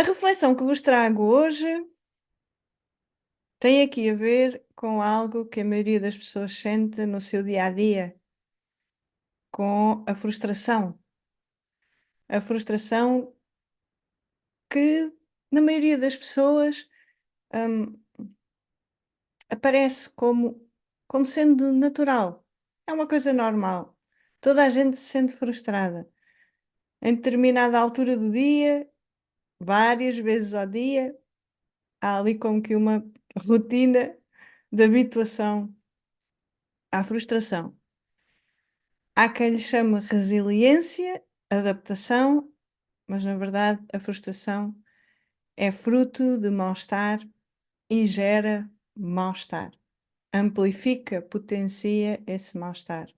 A reflexão que vos trago hoje tem aqui a ver com algo que a maioria das pessoas sente no seu dia a dia, com a frustração. A frustração que, na maioria das pessoas, hum, aparece como sendo natural. É uma coisa normal. Toda a gente se sente frustrada. Em determinada altura do dia, várias vezes ao dia, há ali como que uma rotina de habituação à frustração. Há quem lhe chame resiliência, adaptação, mas na verdade a frustração é fruto de mal-estar e gera mal-estar. Amplifica, potencia esse mal-estar.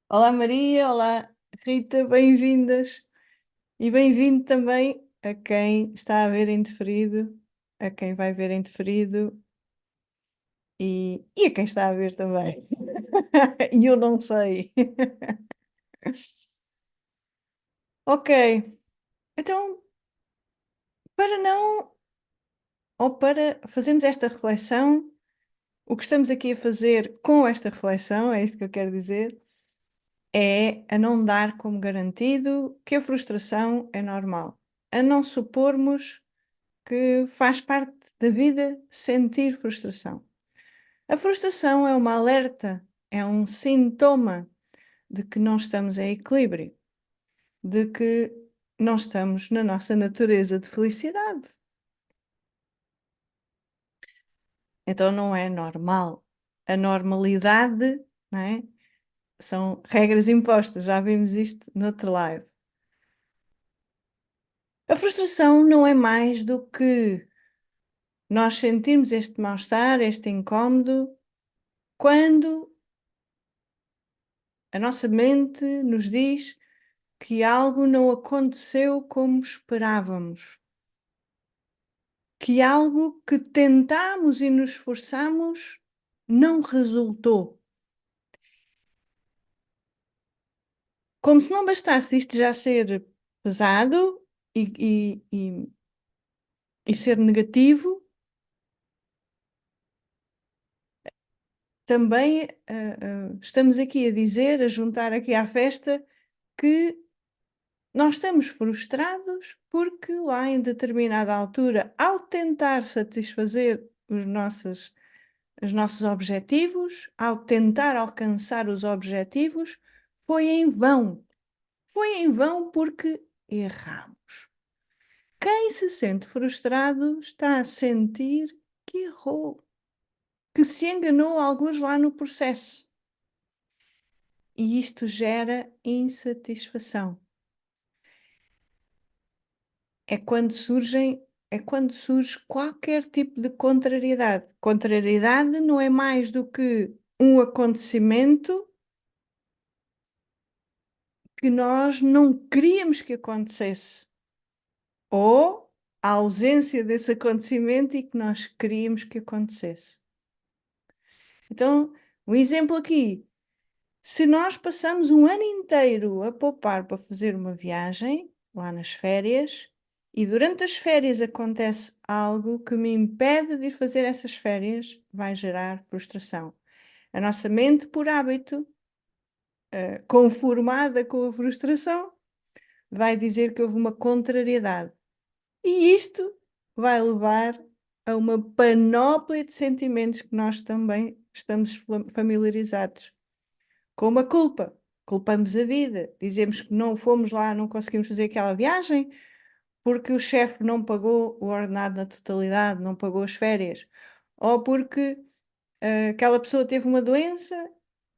Olá Maria, olá Rita, bem-vindas e bem-vindo também a quem está a ver em diferido, a quem vai ver em diferido e a quem está a ver também. E eu não sei. Ok, então para não ou para fazermos esta reflexão, o que estamos aqui a fazer com esta reflexão, é isto que eu quero dizer, é a não dar como garantido que a frustração é normal, a não supormos que faz parte da vida sentir frustração. A frustração é uma alerta, é um sintoma de que não estamos em equilíbrio, de que não estamos na nossa natureza de felicidade. Então não é normal. A normalidade, não é? São regras impostas, já vimos isto no outro live. A frustração não é mais do que nós sentirmos este mal-estar, este incómodo, quando a nossa mente nos diz que algo não aconteceu como esperávamos, que algo que tentámos e nos esforçamos não resultou. Como se não bastasse isto já ser pesado e ser negativo, também estamos aqui a dizer, a juntar aqui à festa, que nós estamos frustrados porque lá em determinada altura, ao tentar satisfazer os nossos objetivos, ao tentar alcançar os objetivos, foi em vão. Foi em vão porque erramos. Quem se sente frustrado está a sentir que errou, que se enganou alguns lá no processo. E isto gera insatisfação. É quando surge qualquer tipo de contrariedade. Contrariedade não é mais do que um acontecimento que nós não queríamos que acontecesse, ou a ausência desse acontecimento e que nós queríamos que acontecesse. Então, um exemplo aqui: se nós passamos um ano inteiro a poupar para fazer uma viagem, lá nas férias, e durante as férias acontece algo que me impede de ir fazer essas férias, vai gerar frustração. A nossa mente, por hábito, conformada com a frustração, vai dizer que houve uma contrariedade. E isto vai levar a uma panóplia de sentimentos que nós também estamos familiarizados. Com a culpa. Culpamos a vida. Dizemos que não fomos lá, não conseguimos fazer aquela viagem porque o chefe não pagou o ordenado na totalidade, não pagou as férias. Ou porque aquela pessoa teve uma doença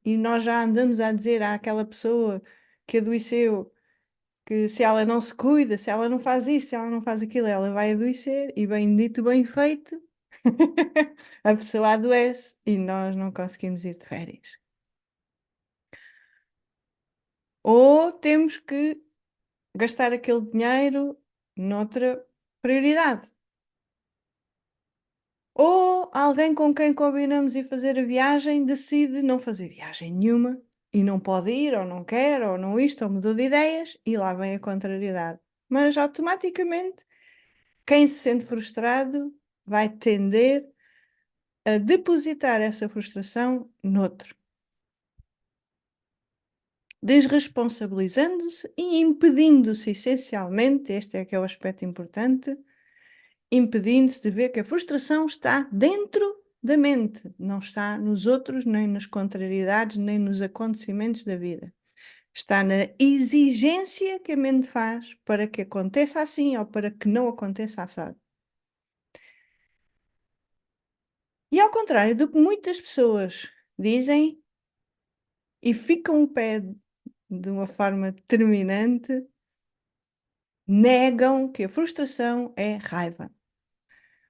e nós já andamos a dizer àquela pessoa que adoeceu que se ela não se cuida, se ela não faz isto, se ela não faz aquilo, ela vai adoecer e bem dito, bem feito, a pessoa adoece e nós não conseguimos ir de férias. Ou temos que gastar aquele dinheiro noutra prioridade. Ou alguém com quem combinamos ir fazer a viagem decide não fazer viagem nenhuma e não pode ir, ou não quer, ou não isto, ou mudou de ideias, e lá vem a contrariedade. mas automaticamente quem se sente frustrado vai tender a depositar essa frustração noutro, desresponsabilizando-se e impedindo-se, essencialmente, este é que é o aspecto importante, impedindo-se de ver que a frustração está dentro da mente, não está nos outros, nem nas contrariedades, nem nos acontecimentos da vida. Está na exigência que a mente faz para que aconteça assim ou para que não aconteça assado. E ao contrário do que muitas pessoas dizem e ficam o pé de uma forma determinante, negam que a frustração é raiva.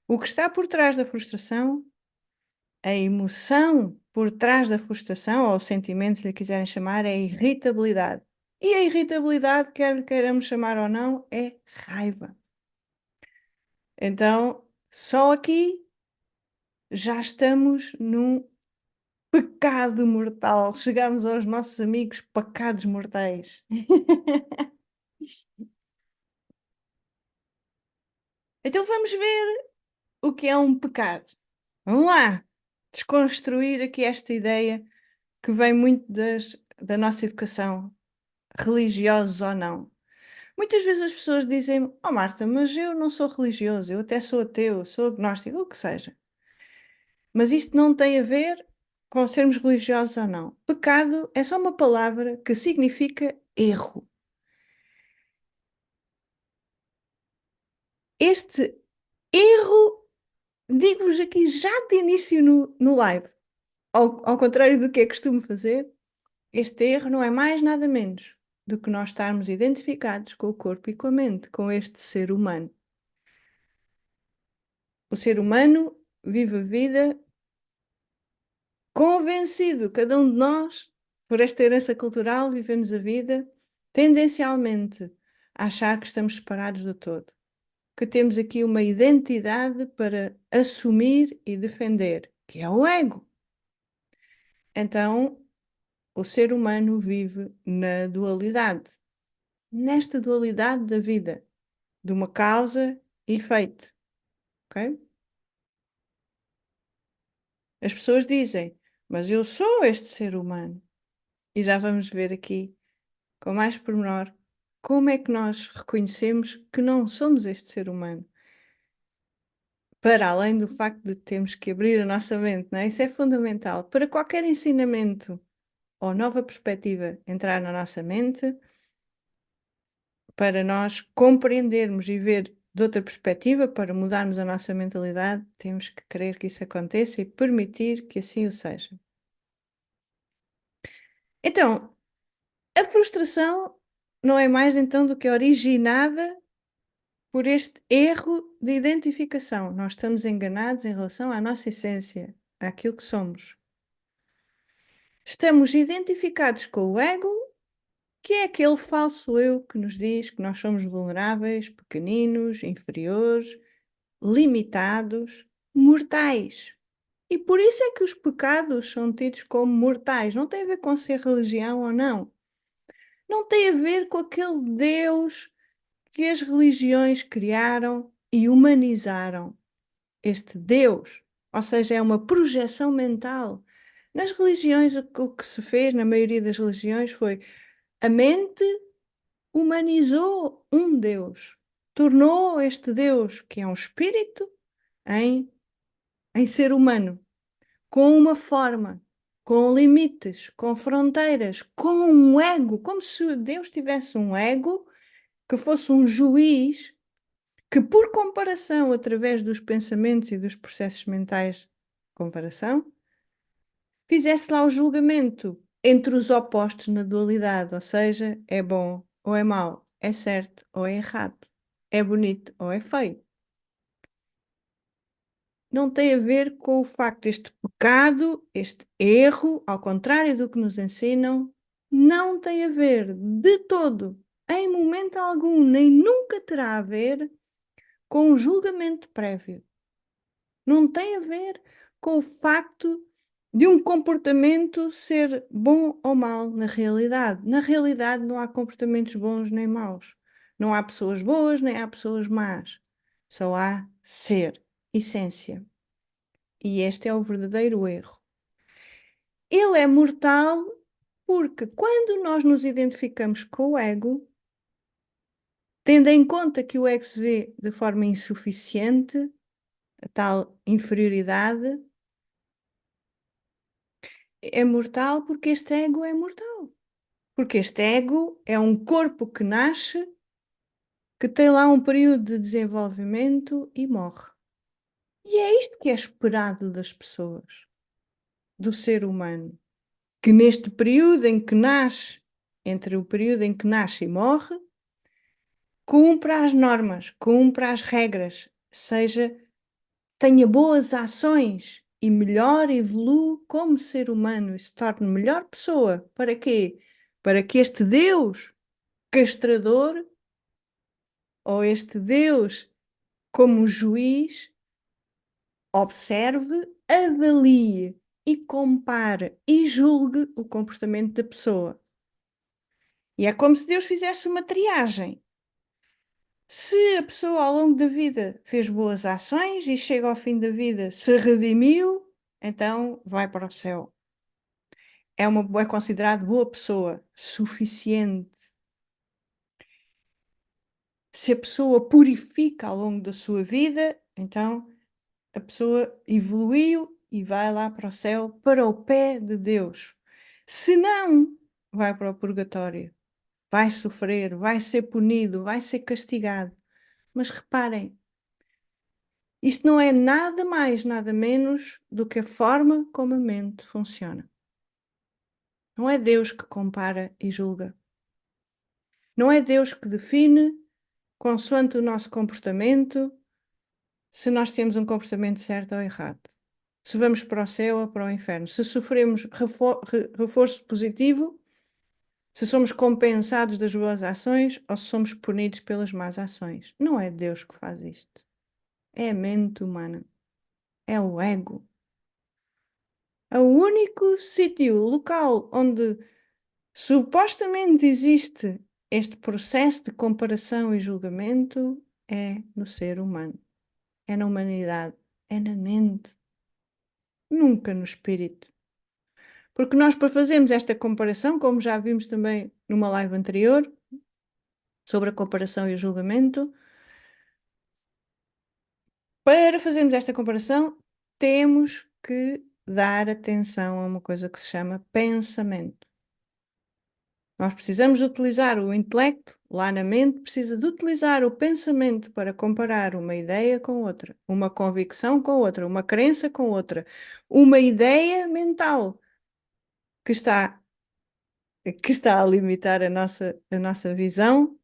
O que está por trás da frustração, a emoção por trás da frustração, ou o sentimento, se lhe quiserem chamar, é a irritabilidade. E a irritabilidade, quer lhe queiramos chamar ou não, é raiva. Então, só aqui já estamos num pecado mortal. Chegamos aos nossos amigos pecados mortais. Então vamos ver o que é um pecado. Vamos lá desconstruir aqui esta ideia que vem muito da nossa educação, religiosos ou não. Muitas vezes as pessoas dizem: Oh Marta, mas eu não sou religioso, eu até sou ateu, sou agnóstico, o que seja. Mas isto não tem a ver com sermos religiosos ou não. Pecado é só uma palavra que significa erro. Este erro, digo-vos aqui já de início no live, ao contrário do que é costume fazer, este erro não é mais nada menos do que nós estarmos identificados com o corpo e com a mente, com este ser humano. O ser humano vive a vida convencido, cada um de nós, por esta herança cultural, vivemos a vida tendencialmente a achar que estamos separados do todo, que temos aqui uma identidade para assumir e defender, que é o ego. Então, o ser humano vive na dualidade, nesta dualidade da vida, de uma causa e efeito, ok? As pessoas dizem, mas eu sou este ser humano. E já vamos ver aqui, com mais pormenor, como é que nós reconhecemos que não somos este ser humano. Para além do facto de termos que abrir a nossa mente, não é? Isso é fundamental. Para qualquer ensinamento ou nova perspectiva entrar na nossa mente, para nós compreendermos e ver de outra perspectiva, para mudarmos a nossa mentalidade, temos que querer que isso aconteça e permitir que assim o seja. Então, a frustração não é mais então do que originada por este erro de identificação. Nós estamos enganados em relação à nossa essência, àquilo que somos. Estamos identificados com o ego, que é aquele falso eu que nos diz que nós somos vulneráveis, pequeninos, inferiores, limitados, mortais. E por isso é que os pecados são tidos como mortais. Não tem a ver com ser religião ou não. Não tem a ver com aquele Deus que as religiões criaram e humanizaram. Este Deus, ou seja, é uma projeção mental. Nas religiões, o que se fez, na maioria das religiões, foi a mente humanizou um Deus, tornou este Deus, que é um espírito, em, em ser humano, com uma forma, com limites, com fronteiras, com um ego, como se Deus tivesse um ego que fosse um juiz que, por comparação, através dos pensamentos e dos processos mentais de comparação, fizesse lá o julgamento entre os opostos na dualidade, ou seja, é bom ou é mau, é certo ou é errado, é bonito ou é feio. Não tem a ver com o facto deste pecado, este erro, ao contrário do que nos ensinam, não tem a ver de todo, em momento algum, nem nunca terá a ver com um julgamento prévio. Não tem a ver com o facto de um comportamento ser bom ou mau na realidade. Na realidade não há comportamentos bons nem maus. Não há pessoas boas, nem há pessoas más. Só há ser, essência. E este é o verdadeiro erro. Ele é mortal porque quando nós nos identificamos com o ego, tendo em conta que o ego se vê de forma insuficiente, a tal inferioridade, é mortal porque este ego é mortal. Porque este ego é um corpo que nasce, que tem lá um período de desenvolvimento e morre. E é isto que é esperado das pessoas, do ser humano. Que neste período em que nasce, entre o período em que nasce e morre, cumpra as normas, cumpra as regras, seja, tenha boas ações e melhor evolua como ser humano e se torne melhor pessoa. Para quê? Para que este Deus castrador ou este Deus como juiz observe, avalie e compare e julgue o comportamento da pessoa. E é como se Deus fizesse uma triagem. Se a pessoa ao longo da vida fez boas ações e chega ao fim da vida se redimiu, então vai para o céu. É considerado boa pessoa, suficiente. Se a pessoa purifica ao longo da sua vida, então a pessoa evoluiu e vai lá para o céu, para o pé de Deus. Se não, vai para o purgatório, vai sofrer, vai ser punido, vai ser castigado. Mas reparem, isto não é nada mais, nada menos do que a forma como a mente funciona. Não é Deus que compara e julga. Não é Deus que define, consoante o nosso comportamento, se nós temos um comportamento certo ou errado. Se vamos para o céu ou para o inferno. Se sofremos reforço positivo, se somos compensados das boas ações ou se somos punidos pelas más ações. Não é Deus que faz isto. É a mente humana. É o ego. O único sítio, local onde supostamente existe este processo de comparação e julgamento é no ser humano. É na humanidade. É na mente. Nunca no espírito. Porque nós, para fazermos esta comparação, como já vimos também numa live anterior, sobre a comparação e o julgamento, para fazermos esta comparação, temos que dar atenção a uma coisa que se chama pensamento. Nós precisamos de utilizar o intelecto, lá na mente, precisa de utilizar o pensamento para comparar uma ideia com outra, uma convicção com outra, uma crença com outra, uma ideia mental que está a limitar a nossa visão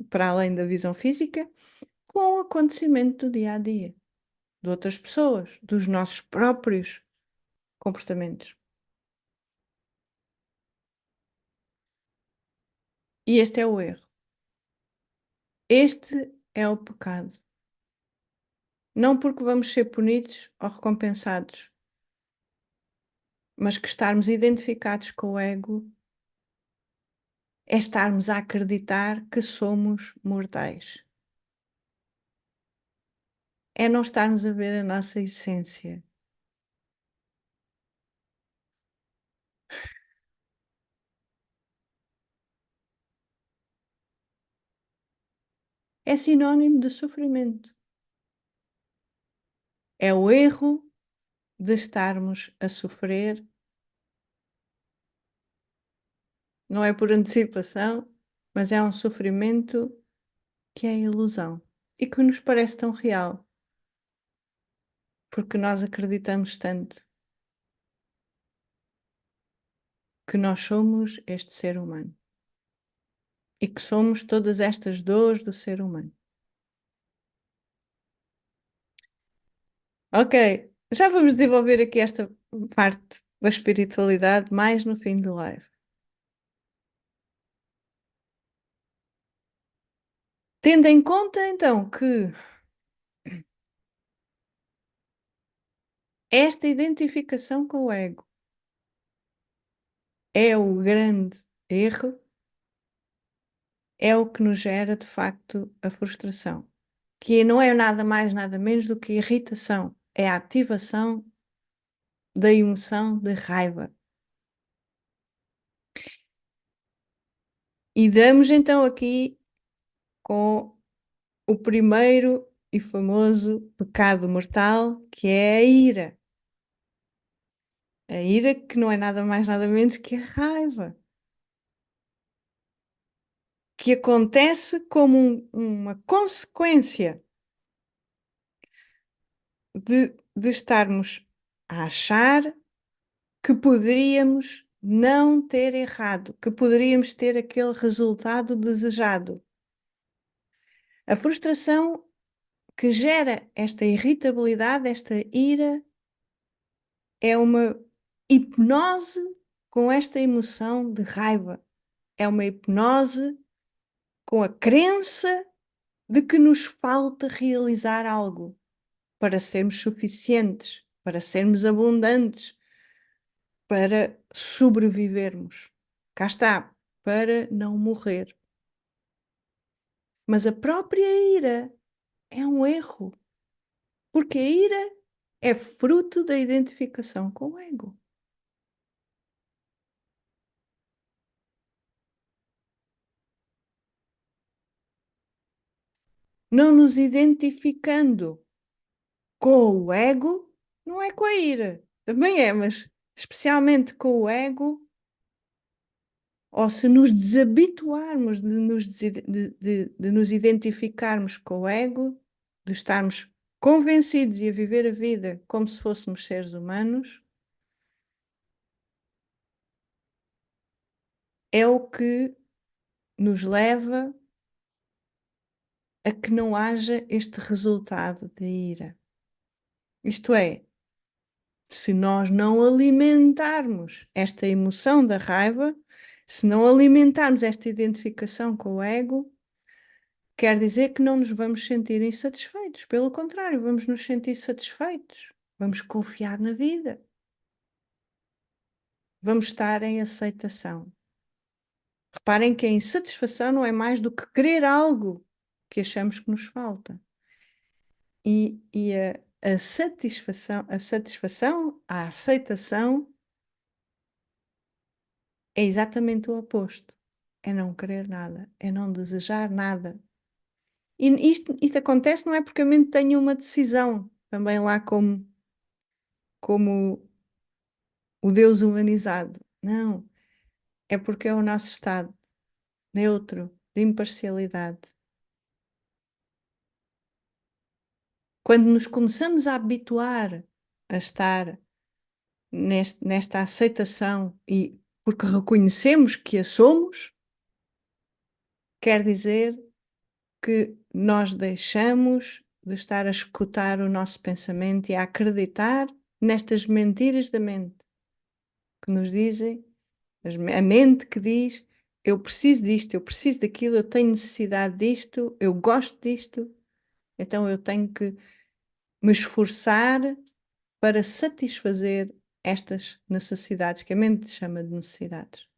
para além da visão física, com o acontecimento do dia a dia, de outras pessoas, dos nossos próprios comportamentos. E este é o erro. Este é o pecado. Não porque vamos ser punidos ou recompensados, mas que estarmos identificados com o ego é estarmos a acreditar que somos mortais. É não estarmos a ver a nossa essência. É sinónimo de sofrimento. É o erro de estarmos a sofrer, não é por antecipação, mas é um sofrimento que é ilusão e que nos parece tão real, porque nós acreditamos tanto que nós somos este ser humano e que somos todas estas dores do ser humano. Ok, já vamos desenvolver aqui esta parte da espiritualidade mais no fim do live. Tendo em conta então que esta identificação com o ego é o grande erro, é o que nos gera, de facto, a frustração, que não é nada mais, nada menos do que irritação, é a ativação da emoção de raiva. E damos então aqui com o primeiro e famoso pecado mortal, que é a ira. A ira que não é nada mais, nada menos que a raiva. Que acontece como uma consequência de estarmos a achar que poderíamos não ter errado, que poderíamos ter aquele resultado desejado. A frustração que gera esta irritabilidade, esta ira, é uma hipnose com esta emoção de raiva. É uma hipnose com a crença de que nos falta realizar algo para sermos suficientes, para sermos abundantes, para sobrevivermos. Cá está, para não morrer. Mas a própria ira é um erro, porque a ira é fruto da identificação com o ego. Não nos identificando com o ego, não é com a ira, também é, mas especialmente com o ego, ou se nos desabituarmos de nos identificarmos com o ego, de estarmos convencidos e a viver a vida como se fôssemos seres humanos, é o que nos leva a que não haja este resultado de ira. Isto é, se nós não alimentarmos esta emoção da raiva, se não alimentarmos esta identificação com o ego, quer dizer que não nos vamos sentir insatisfeitos. Pelo contrário, vamos nos sentir satisfeitos. Vamos confiar na vida. Vamos estar em aceitação. Reparem que a insatisfação não é mais do que querer algo que achamos que nos falta. E a satisfação, a aceitação, é exatamente o oposto. É não querer nada, é não desejar nada. E isto acontece não é porque a mente tenha uma decisão, também lá como o Deus humanizado. Não, é porque é o nosso estado neutro, de imparcialidade. Quando nos começamos a habituar a estar nesta aceitação e porque reconhecemos que a somos, quer dizer que nós deixamos de estar a escutar o nosso pensamento e a acreditar nestas mentiras da mente que nos dizem, a mente que diz: eu preciso disto, eu preciso daquilo, eu tenho necessidade disto, eu gosto disto, então eu tenho que me esforçar para satisfazer estas necessidades, que a mente chama de necessidades.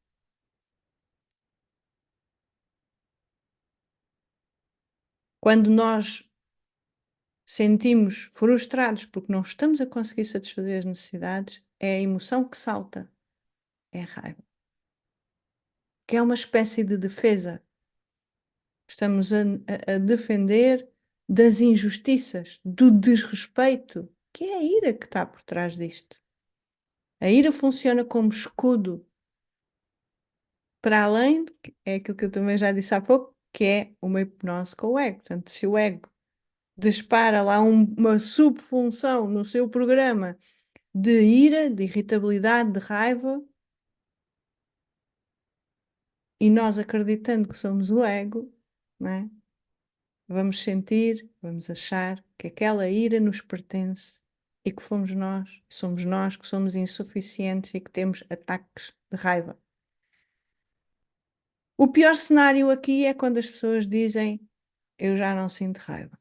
Quando nós sentimos frustrados porque não estamos a conseguir satisfazer as necessidades, é a emoção que salta, é a raiva, que é uma espécie de defesa. Estamos a defender das injustiças, do desrespeito, que é a ira que está por trás disto. A ira funciona como escudo, para além, é aquilo que eu também já disse há pouco, que é uma hipnose com o ego. Portanto, se o ego dispara lá uma subfunção no seu programa de ira, de irritabilidade, de raiva, e nós acreditando que somos o ego, não é? Vamos sentir, vamos achar que aquela ira nos pertence e que somos nós que somos insuficientes e que temos ataques de raiva. O pior cenário aqui é quando as pessoas dizem: eu já não sinto raiva.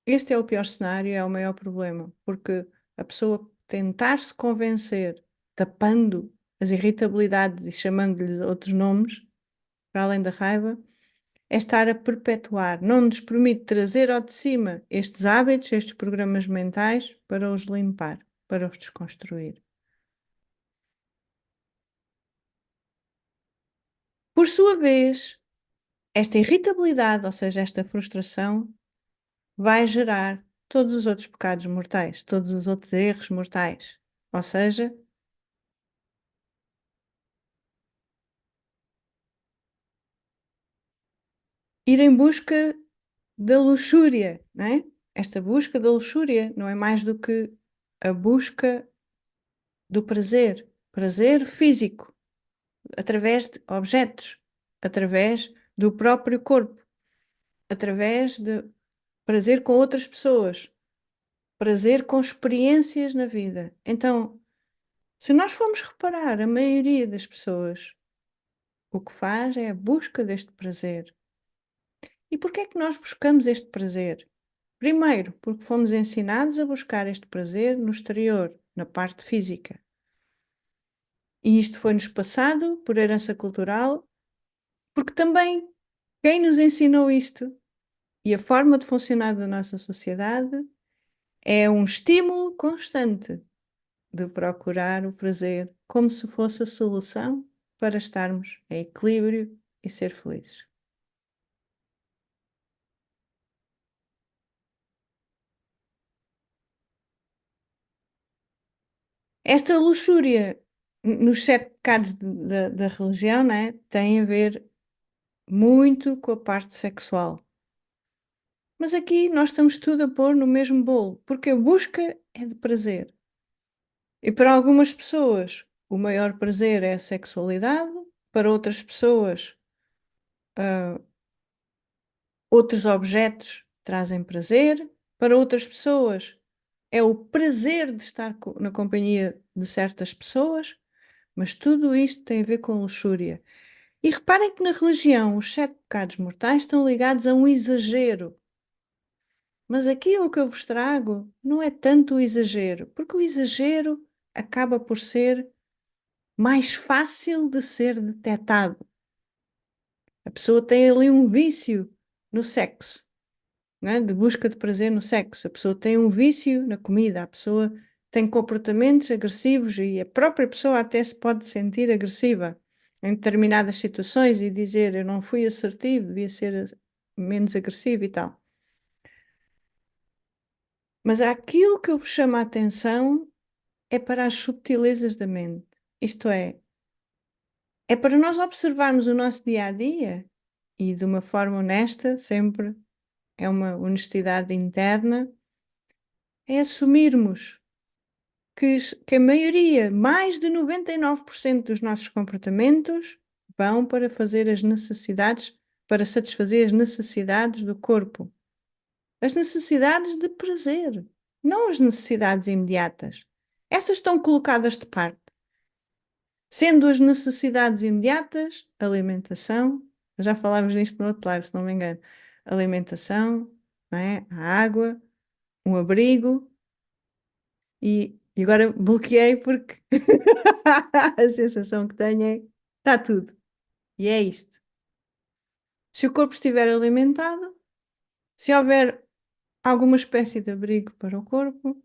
Este é o pior cenário, é o maior problema, porque a pessoa tentar se convencer, tapando as irritabilidades e chamando-lhe outros nomes, para além da raiva, é estar a perpetuar, não nos permite trazer ao de cima estes hábitos, estes programas mentais, para os limpar, para os desconstruir. Por sua vez, esta irritabilidade, ou seja, esta frustração, vai gerar todos os outros pecados mortais, todos os outros erros mortais. Ou seja, ir em busca da luxúria, não é? Esta busca da luxúria não é mais do que a busca do prazer, prazer físico, através de objetos, através do próprio corpo, através de prazer com outras pessoas, prazer com experiências na vida. Então, se nós formos reparar, a maioria das pessoas o que faz é a busca deste prazer. E porquê é que nós buscamos este prazer? Primeiro, porque fomos ensinados a buscar este prazer no exterior, na parte física. E isto foi-nos passado por herança cultural, porque também quem nos ensinou isto e a forma de funcionar da nossa sociedade é um estímulo constante de procurar o prazer como se fosse a solução para estarmos em equilíbrio e ser felizes. Esta luxúria nos sete pecados da religião, né, tem a ver muito com a parte sexual. Mas aqui nós estamos tudo a pôr no mesmo bolo, porque a busca é de prazer. E para algumas pessoas o maior prazer é a sexualidade, para outras pessoas outros objetos trazem prazer, para outras pessoas é o prazer de estar na companhia de certas pessoas, mas tudo isto tem a ver com luxúria. E reparem que na religião os sete pecados mortais estão ligados a um exagero. Mas aqui o que eu vos trago não é tanto o exagero, porque o exagero acaba por ser mais fácil de ser detectado. A pessoa tem ali um vício no sexo, não é? De busca de prazer no sexo. A pessoa tem um vício na comida, a pessoa tem comportamentos agressivos e a própria pessoa até se pode sentir agressiva em determinadas situações e dizer eu não fui assertivo, devia ser menos agressivo e tal. Mas aquilo que eu vos chamo a atenção é para as subtilezas da mente. Isto é para nós observarmos o nosso dia a dia e de uma forma honesta, sempre é uma honestidade interna, é assumirmos que a maioria, mais de 99% dos nossos comportamentos vão para fazer as necessidades, para satisfazer as necessidades do corpo. As necessidades de prazer, não as necessidades imediatas. Essas estão colocadas de parte. Sendo as necessidades imediatas, alimentação, já falámos nisto no outro live, se não me engano, alimentação, não é? A água, um abrigo e agora bloqueei porque a sensação que tenho é está tudo. E é isto. Se o corpo estiver alimentado, se houver alguma espécie de abrigo para o corpo,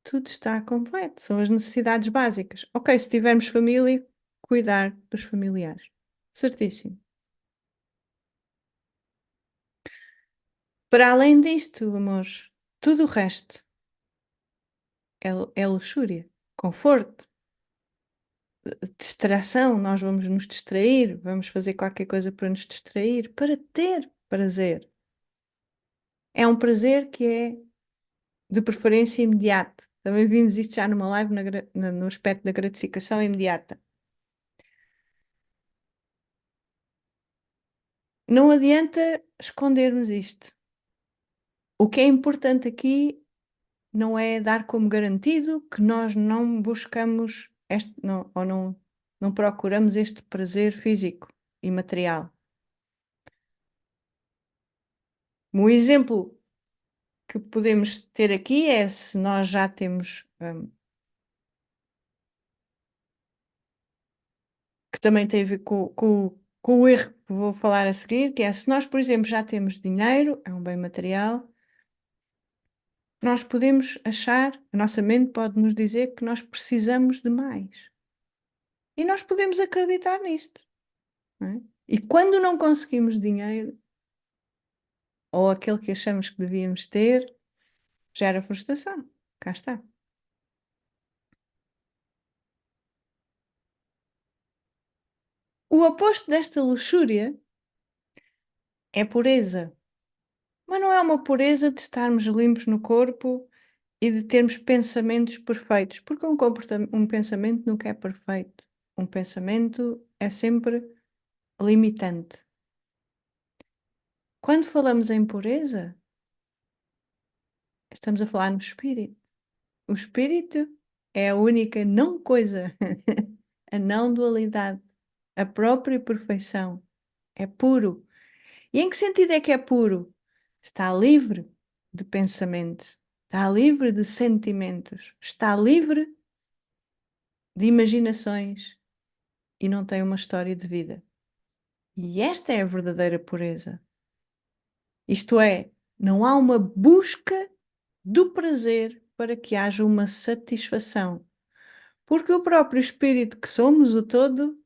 tudo está completo. São as necessidades básicas. Ok, se tivermos família, cuidar dos familiares. Certíssimo. Para além disto, amores, tudo o resto é luxúria, conforto, distração. Nós vamos nos distrair, vamos fazer qualquer coisa para nos distrair, para ter prazer. É um prazer que é de preferência imediato. Também vimos isto já numa live no aspecto da gratificação imediata. Não adianta escondermos isto. O que é importante aqui não é dar como garantido que nós não buscamos este, não, ou não procuramos este prazer físico e material. Um exemplo que podemos ter aqui é se nós já temos, que também tem a ver com com o erro que vou falar a seguir, que é se nós, por exemplo, já temos dinheiro, é um bem material, nós podemos achar, a nossa mente pode nos dizer que nós precisamos de mais. E nós podemos acreditar nisto, não é? E quando não conseguimos dinheiro, ou aquele que achamos que devíamos ter, gera frustração. Cá está. O oposto desta luxúria é pureza. Mas não é uma pureza de estarmos limpos no corpo e de termos pensamentos perfeitos, porque um pensamento nunca é perfeito. Um pensamento é sempre limitante. Quando falamos em pureza, estamos a falar no espírito. O espírito é a única não coisa, a não dualidade, a própria perfeição. É puro. E em que sentido é que é puro? Está livre de pensamentos, está livre de sentimentos, está livre de imaginações e não tem uma história de vida. E esta é a verdadeira pureza. Isto é, não há uma busca do prazer para que haja uma satisfação. Porque o próprio espírito que somos, o todo,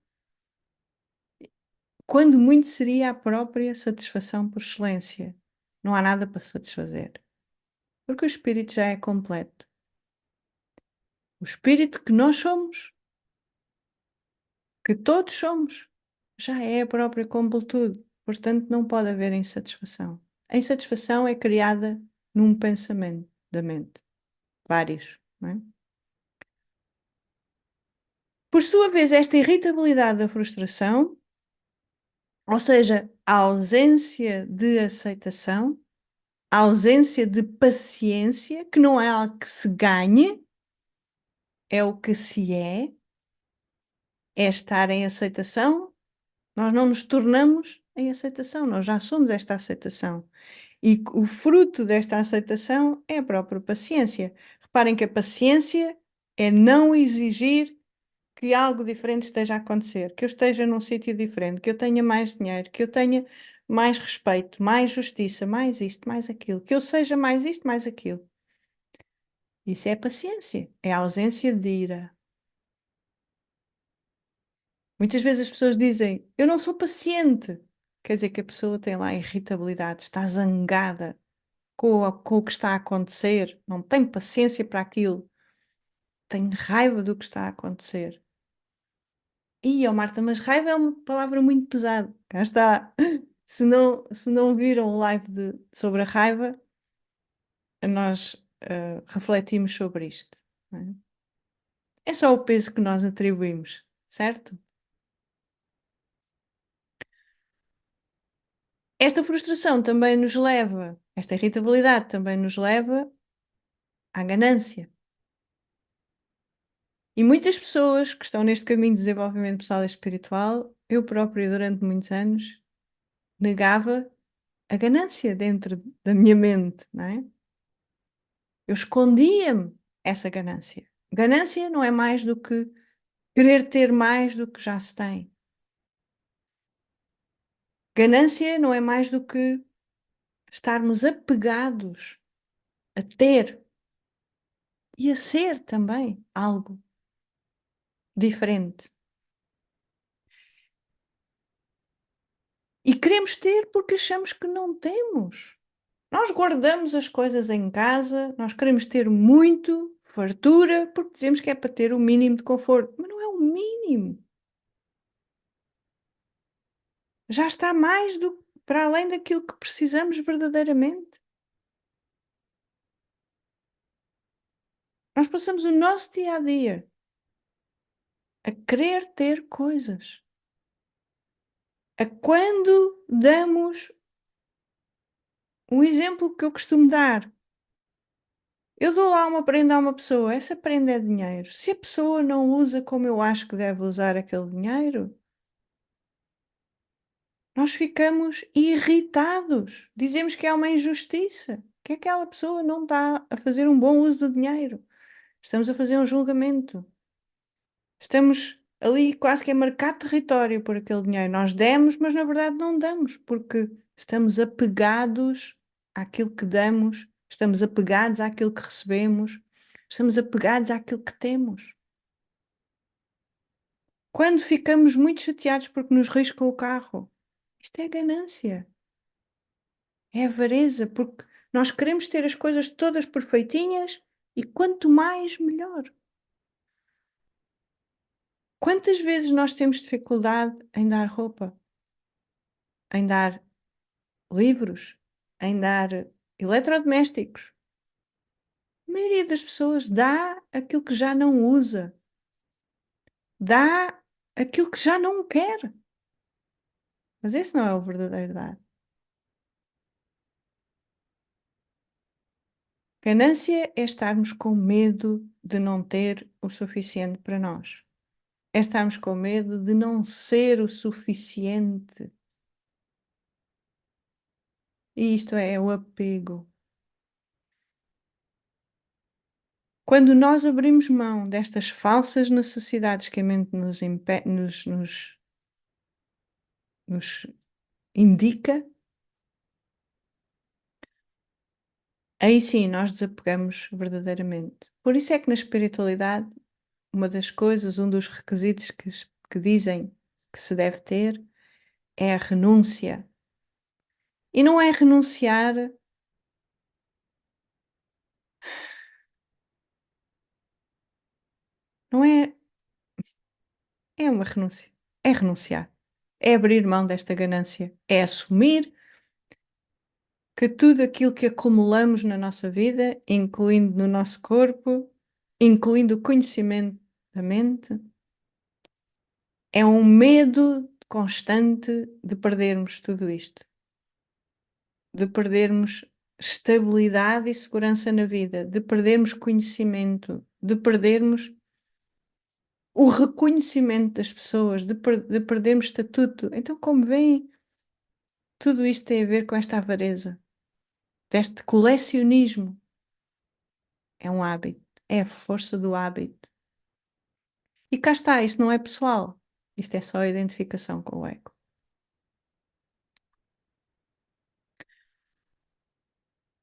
quando muito seria a própria satisfação por excelência. Não há nada para satisfazer. Porque o espírito já é completo. O espírito que nós somos, que todos somos, já é a própria completude. Portanto, não pode haver insatisfação. A insatisfação é criada num pensamento da mente. Vários, não é? Por sua vez, esta irritabilidade da frustração, ou seja, a ausência de aceitação, a ausência de paciência, que não é algo que se ganhe, é o que se é estar em aceitação. Nós não nos tornamos em aceitação, nós já somos esta aceitação. E o fruto desta aceitação é a própria paciência. Reparem que a paciência é não exigir que algo diferente esteja a acontecer, que eu esteja num sítio diferente, que eu tenha mais dinheiro, que eu tenha mais respeito, mais justiça, mais isto, mais aquilo, que eu seja mais isto, mais aquilo. Isso é paciência, é a ausência de ira. Muitas vezes as pessoas dizem, eu não sou paciente. Quer dizer que a pessoa tem lá irritabilidade, está zangada com o que está a acontecer, não tem paciência para aquilo, tem raiva do que está a acontecer. Ó Marta, mas raiva é uma palavra muito pesada. Cá está. Se não viram o live sobre a raiva, nós refletimos sobre isto. Não é? É só o peso que nós atribuímos, certo? Esta frustração também nos leva, esta irritabilidade também nos leva à ganância. E muitas pessoas que estão neste caminho de desenvolvimento pessoal e espiritual, eu própria durante muitos anos, negava a ganância dentro da minha mente, não é? Eu escondia-me essa ganância. Ganância não é mais do que querer ter mais do que já se tem. Ganância não é mais do que estarmos apegados a ter e a ser também algo diferente. E queremos ter porque achamos que não temos. Nós guardamos as coisas em casa, nós queremos ter muito, fartura, porque dizemos que é para ter o mínimo de conforto. Mas não é o mínimo. Já está mais para além daquilo que precisamos verdadeiramente. Nós passamos o nosso dia a dia a querer ter coisas. A quando damos um exemplo que eu costumo dar. Eu dou lá uma prenda a uma pessoa, essa prenda é dinheiro. Se a pessoa não usa como eu acho que deve usar aquele dinheiro, nós ficamos irritados. Dizemos que é uma injustiça, que aquela pessoa não está a fazer um bom uso do dinheiro. Estamos a fazer um julgamento. Estamos ali quase que é marcar território por aquele dinheiro. Nós demos, mas na verdade não damos, porque estamos apegados àquilo que damos, estamos apegados àquilo que recebemos, estamos apegados àquilo que temos. Quando ficamos muito chateados porque nos riscam o carro, isto é ganância, é avareza, porque nós queremos ter as coisas todas perfeitinhas e quanto mais, melhor. Quantas vezes nós temos dificuldade em dar roupa, em dar livros, em dar eletrodomésticos? A maioria das pessoas dá aquilo que já não usa, dá aquilo que já não quer. Mas esse não é o verdadeiro dar. Ganância é estarmos com medo de não ter o suficiente para nós. É estarmos com medo de não ser o suficiente. E isto é o apego. Quando nós abrimos mão destas falsas necessidades que a mente nos indica, aí sim nós desapegamos verdadeiramente. Por isso é que na espiritualidade, uma das coisas, um dos requisitos que dizem que se deve ter é a renúncia. E não é renunciar, não é, é uma renúncia, é renunciar. É abrir mão desta ganância, é assumir que tudo aquilo que acumulamos na nossa vida, incluindo no nosso corpo, incluindo o conhecimento da mente, é um medo constante de perdermos tudo isto, de perdermos estabilidade e segurança na vida, de perdermos conhecimento, de perdermos o reconhecimento das pessoas, de perdermos estatuto. Então, como veem, tudo isto tem a ver com esta avareza, deste colecionismo. É um hábito, é a força do hábito. E cá está, isto não é pessoal, isto é só a identificação com o ego.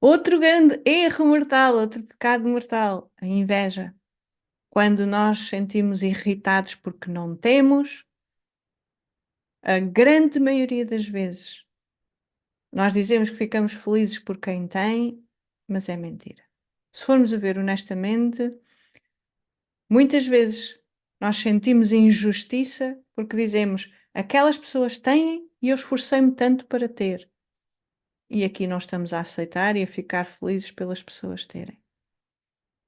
Outro grande erro mortal, outro pecado mortal, a inveja. Quando nós sentimos irritados porque não temos, a grande maioria das vezes, nós dizemos que ficamos felizes por quem tem, mas é mentira. Se formos a ver honestamente, muitas vezes nós sentimos injustiça porque dizemos aquelas pessoas têm e eu esforcei-me tanto para ter. E aqui não estamos a aceitar e a ficar felizes pelas pessoas terem.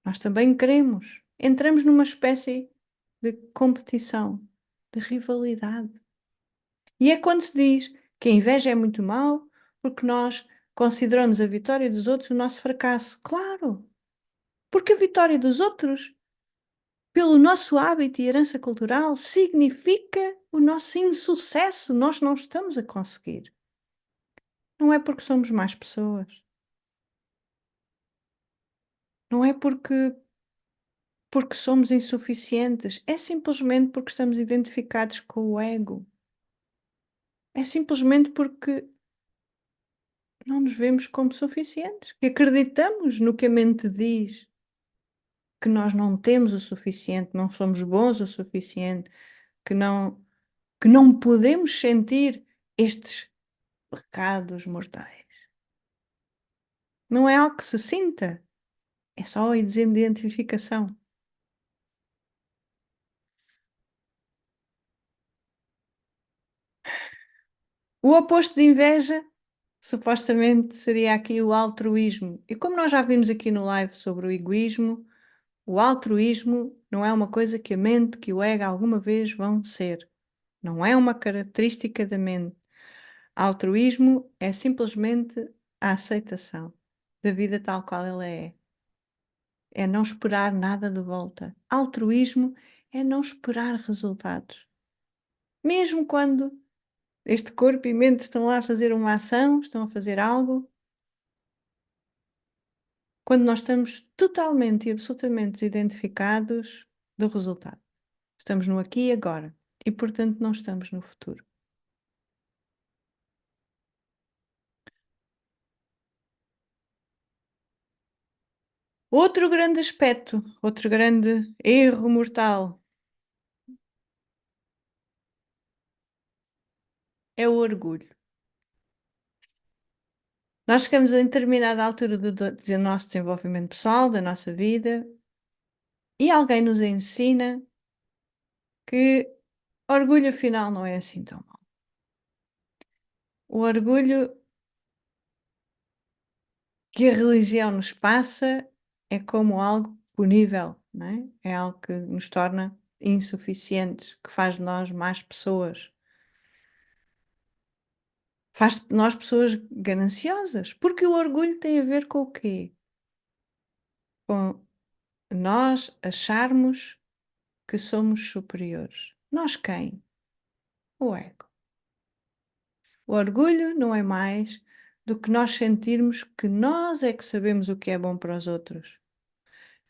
Nós também queremos. Entramos numa espécie de competição, de rivalidade. E é quando se diz que a inveja é muito mau porque nós consideramos a vitória dos outros o nosso fracasso. Claro, porque a vitória dos outros, pelo nosso hábito e herança cultural, significa o nosso insucesso. Nós não estamos a conseguir. Não é porque somos más pessoas. Não é porque somos insuficientes, é simplesmente porque estamos identificados com o ego. É simplesmente porque não nos vemos como suficientes, que acreditamos no que a mente diz, que nós não temos o suficiente, não somos bons o suficiente, que não podemos sentir estes pecados mortais. Não é algo que se sinta, é só a desidentificação. O oposto de inveja supostamente seria aqui o altruísmo. E como nós já vimos aqui no live sobre o egoísmo, o altruísmo não é uma coisa que a mente, que o ego alguma vez vão ser. Não é uma característica da mente. Altruísmo é simplesmente a aceitação da vida tal qual ela é. É não esperar nada de volta. Altruísmo é não esperar resultados. Mesmo quando este corpo e mente estão lá a fazer uma ação, estão a fazer algo, quando nós estamos totalmente e absolutamente desidentificados do resultado. Estamos no aqui e agora. E, portanto, não estamos no futuro. Outro grande aspecto, outro grande erro mortal é o orgulho. Nós chegamos a determinada altura do nosso desenvolvimento pessoal, da nossa vida, e alguém nos ensina que orgulho afinal não é assim tão mau. O orgulho que a religião nos passa é como algo punível, não é? É algo que nos torna insuficientes, que faz de nós más pessoas, faz de nós pessoas gananciosas, porque o orgulho tem a ver com o quê? Com nós acharmos que somos superiores. Nós quem? O ego. O orgulho não é mais do que nós sentirmos que nós é que sabemos o que é bom para os outros.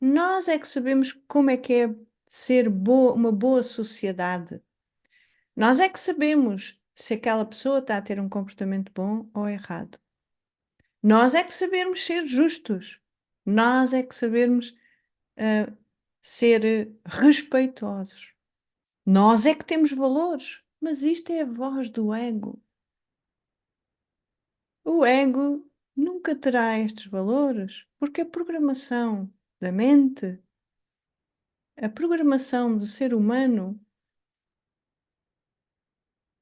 Nós é que sabemos como é que é ser uma boa sociedade. Nós é que sabemos se aquela pessoa está a ter um comportamento bom ou errado. Nós é que sabemos ser justos. Nós é que sabemos ah, ser respeitosos. Nós é que temos valores. Mas isto é a voz do ego. O ego nunca terá estes valores, porque a programação da mente, a programação do ser humano,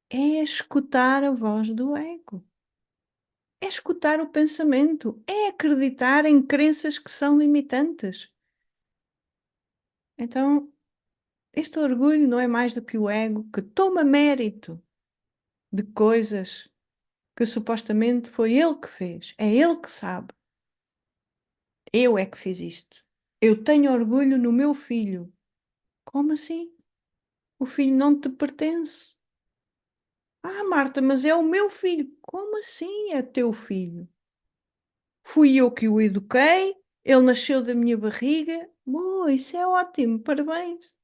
é escutar a voz do ego. É escutar o pensamento, é acreditar em crenças que são limitantes. Então, este orgulho não é mais do que o ego que toma mérito de coisas que supostamente foi ele que fez, é ele que sabe. Eu é que fiz isto. Eu tenho orgulho no meu filho. Como assim? O filho não te pertence. Ah, Marta, mas é o meu filho. Como assim é teu filho? Fui eu que o eduquei, ele nasceu da minha barriga. Boa, isso é ótimo, parabéns.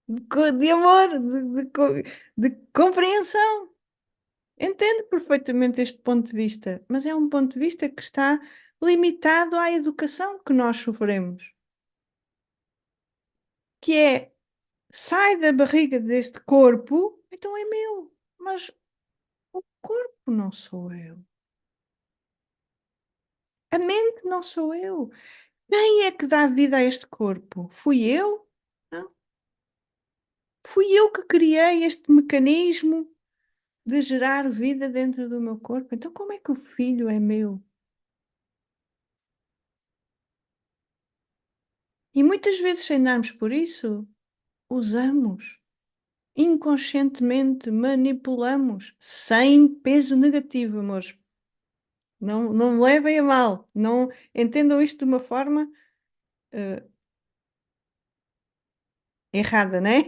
De amor, de compreensão. Entendo perfeitamente este ponto de vista, mas é um ponto de vista que está limitado à educação que nós sofremos, que é, sai da barriga deste corpo, então é meu, mas o corpo não sou eu, a mente não sou eu. Quem é que dá vida a este corpo? Fui eu? Não. Fui eu que criei este mecanismo de gerar vida dentro do meu corpo. Então, como é que o filho é meu? E muitas vezes, sem darmos por isso, usamos, inconscientemente manipulamos, sem peso negativo, amores. Não me levem a mal, não entendam isto de uma forma errada, né?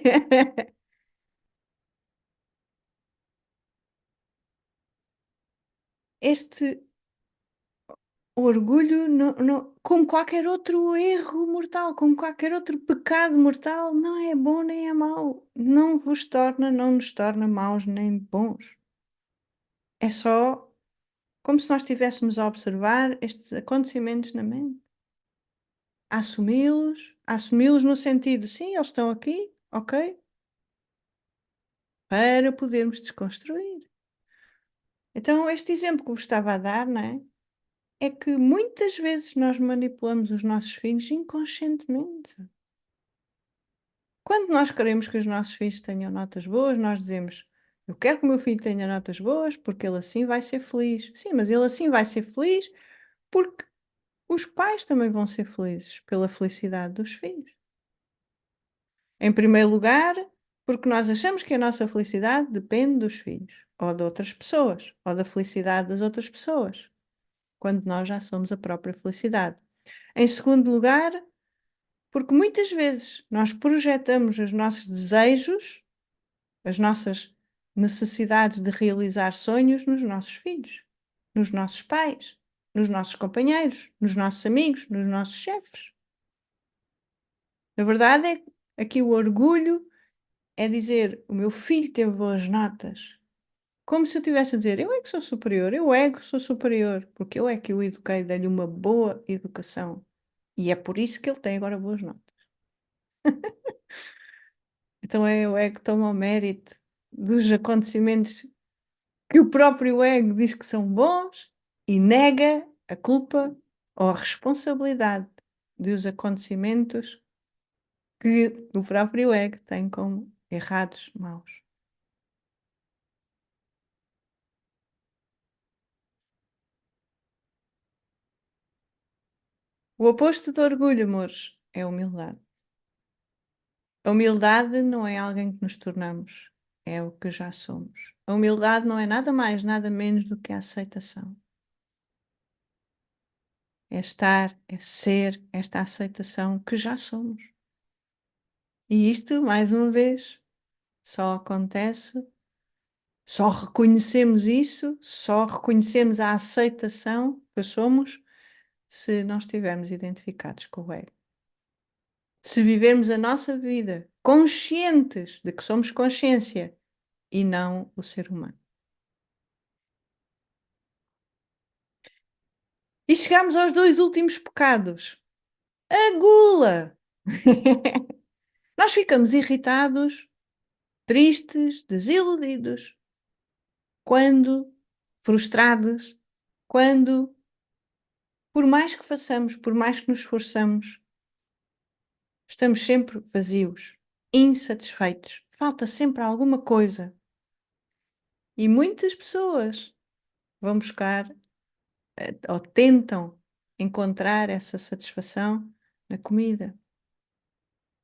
Este orgulho, como qualquer outro erro mortal, como qualquer outro pecado mortal, não é bom nem é mau. Não nos torna maus nem bons. É só como se nós estivéssemos a observar estes acontecimentos na mente. Assumi-los no sentido, sim, eles estão aqui, ok, para podermos desconstruir. Então, este exemplo que vos estava a dar, não é? É que muitas vezes nós manipulamos os nossos filhos inconscientemente. Quando nós queremos que os nossos filhos tenham notas boas, nós dizemos: eu quero que o meu filho tenha notas boas porque ele assim vai ser feliz. Sim, mas ele assim vai ser feliz porque os pais também vão ser felizes pela felicidade dos filhos. Em primeiro lugar, porque nós achamos que a nossa felicidade depende dos filhos, ou de outras pessoas, ou da felicidade das outras pessoas, quando nós já somos a própria felicidade. Em segundo lugar, porque muitas vezes nós projetamos os nossos desejos, as nossas necessidades de realizar sonhos nos nossos filhos, nos nossos pais, nos nossos companheiros, nos nossos amigos, nos nossos chefes. A verdade é que aqui o orgulho é dizer: "O meu filho teve boas notas", como se eu estivesse a dizer: "Eu é que sou superior, eu é que sou superior, porque eu é que o eduquei, dei-lhe uma boa educação, e é por isso que ele tem agora boas notas". Então é o ego que toma o mérito dos acontecimentos que o próprio ego diz que são bons e nega a culpa ou a responsabilidade dos acontecimentos que o próprio ego tem como errados, maus. O oposto do orgulho, amores, é a humildade. A humildade não é alguém que nos tornamos, é o que já somos. A humildade não é nada mais, nada menos do que a aceitação. É estar, é ser esta aceitação que já somos. E isto, mais uma vez, só acontece, só reconhecemos isso, só reconhecemos a aceitação que somos se nós estivermos identificados com o ego. Se vivermos a nossa vida conscientes de que somos consciência e não o ser humano. E chegamos aos 2 últimos pecados. A gula. Nós ficamos irritados, tristes, desiludidos, quando frustrados, quando, por mais que façamos, por mais que nos esforçamos, estamos sempre vazios, insatisfeitos, falta sempre alguma coisa. E muitas pessoas vão buscar, ou tentam encontrar essa satisfação na comida.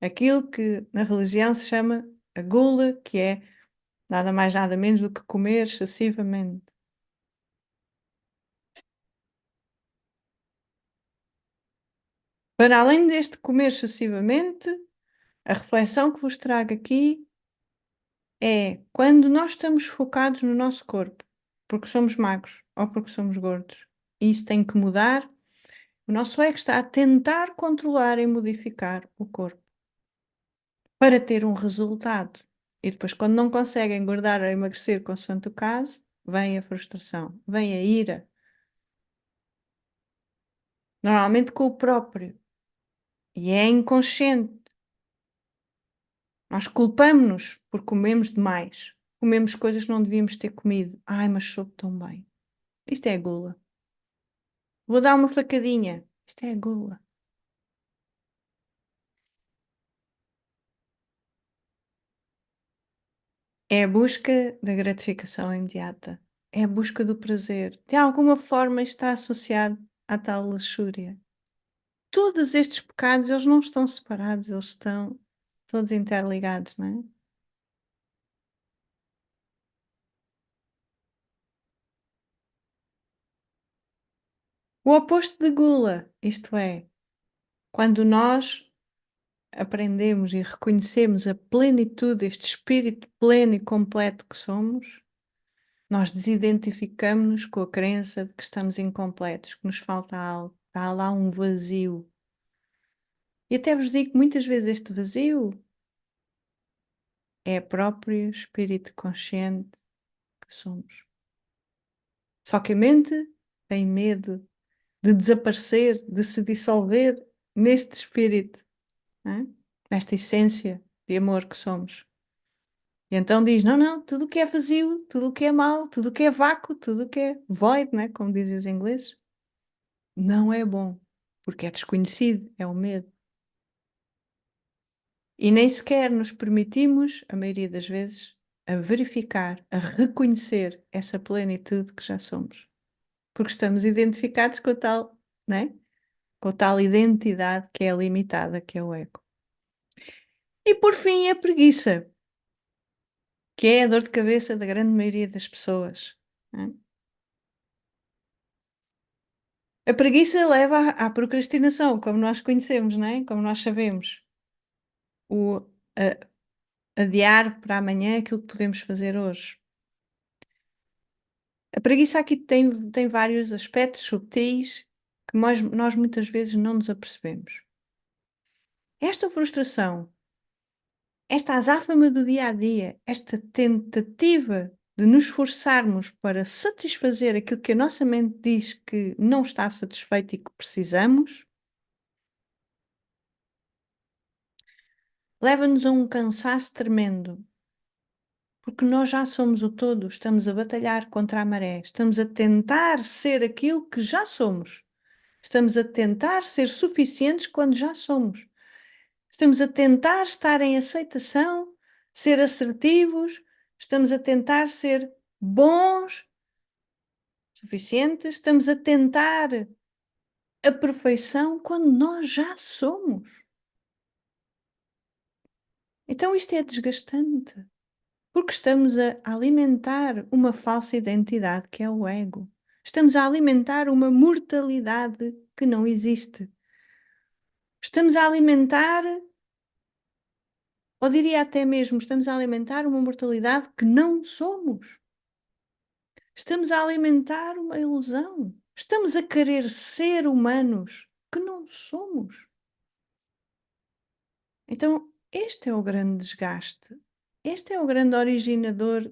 Aquilo que na religião se chama a gula, que é nada mais nada menos do que comer excessivamente. Para além deste comer excessivamente, a reflexão que vos trago aqui é quando nós estamos focados no nosso corpo, porque somos magros ou porque somos gordos, e isso tem que mudar. O nosso ego está a tentar controlar e modificar o corpo para ter um resultado. E depois, quando não consegue engordar ou emagrecer, consoante o caso, vem a frustração, vem a ira, normalmente com o próprio, e é inconsciente. Nós culpamos-nos por comermos demais. Comemos coisas que não devíamos ter comido. Ai, mas soube tão bem. Isto é gula. Vou dar uma facadinha. Isto é gula. É a busca da gratificação imediata. É a busca do prazer. De alguma forma está associado à tal luxúria. Todos estes pecados, eles não estão separados, eles estão todos interligados, não é? O oposto de gula, isto é, quando nós aprendemos e reconhecemos a plenitude, este espírito pleno e completo que somos, nós desidentificamos-nos com a crença de que estamos incompletos, que nos falta algo, está lá um vazio. E até vos digo que muitas vezes este vazio é próprio espírito consciente que somos. Só que a mente tem medo de desaparecer, de se dissolver neste espírito, não é? Nesta essência de amor que somos. E então diz: não, não, tudo o que é vazio, tudo o que é mau, tudo o que é vácuo, tudo o que é void, né? Como dizem os ingleses, não é bom, porque é desconhecido, é o medo. E nem sequer nos permitimos, a maioria das vezes, a verificar, a reconhecer essa plenitude que já somos. Porque estamos identificados com a tal, né? Com a tal identidade que é limitada, que é o ego. E por fim, a preguiça, que é a dor de cabeça da grande maioria das pessoas. Né? A preguiça leva à procrastinação, como nós conhecemos, não é? Como nós sabemos. O adiar para amanhã aquilo que podemos fazer hoje. A preguiça aqui tem vários aspectos subtis que nós muitas vezes não nos apercebemos. Esta frustração esta azáfama do dia a dia, esta tentativa de nos esforçarmos para satisfazer aquilo que a nossa mente diz que não está satisfeito e que precisamos, leva-nos a um cansaço tremendo, porque nós já somos o todo, estamos a batalhar contra a maré, estamos a tentar ser aquilo que já somos, estamos a tentar ser suficientes quando já somos. Estamos a tentar estar em aceitação, ser assertivos, estamos a tentar ser bons, suficientes, estamos a tentar a perfeição quando nós já somos. Então isto é desgastante, porque estamos a alimentar uma falsa identidade que é o ego. Estamos a alimentar uma mortalidade que não existe. Estamos a alimentar, ou diria até mesmo, estamos a alimentar uma mortalidade que não somos. Estamos a alimentar uma ilusão. Estamos a querer ser humanos que não somos. Então, este é o grande desgaste. Este é o grande originador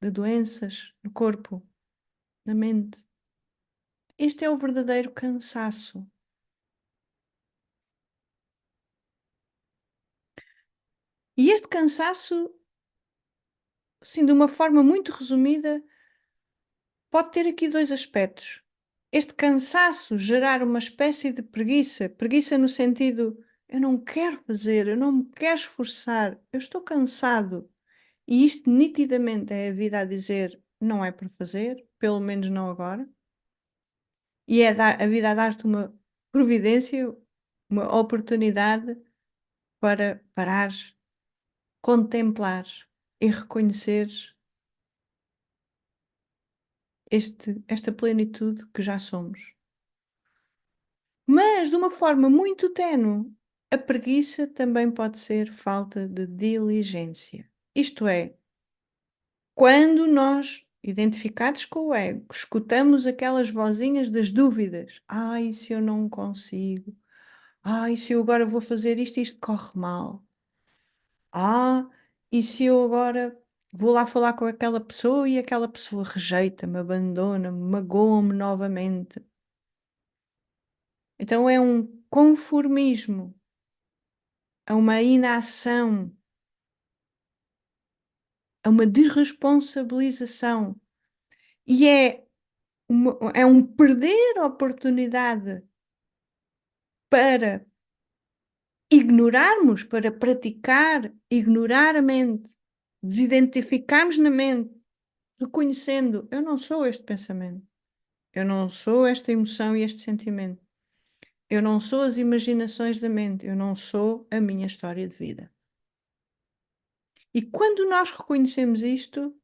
de doenças no corpo, na mente. Este é o verdadeiro cansaço. E este cansaço, assim, de uma forma muito resumida, pode ter aqui dois aspectos. Este cansaço gerar uma espécie de preguiça, preguiça no sentido, eu não quero fazer, eu não me quero esforçar, eu estou cansado. E isto nitidamente é a vida a dizer, não é para fazer, pelo menos não agora. E é a vida a dar-te uma providência, uma oportunidade para parares, contemplares e reconheceres esta plenitude que já somos. Mas de uma forma muito ténue, a preguiça também pode ser falta de diligência. Isto é, quando nós, identificados com o ego, escutamos aquelas vozinhas das dúvidas: ai, se eu não consigo, ai, se eu agora vou fazer isto, isto corre mal, ah, e se eu agora vou lá falar com aquela pessoa e aquela pessoa rejeita-me, abandona-me, magoa-me novamente. Então é um conformismo, a uma inação, a uma desresponsabilização e é um perder a oportunidade para ignorarmos, para praticar, ignorar a mente, desidentificarmos na mente, reconhecendo: eu não sou este pensamento, eu não sou esta emoção e este sentimento, eu não sou as imaginações da mente, eu não sou a minha história de vida. E quando nós reconhecemos isto,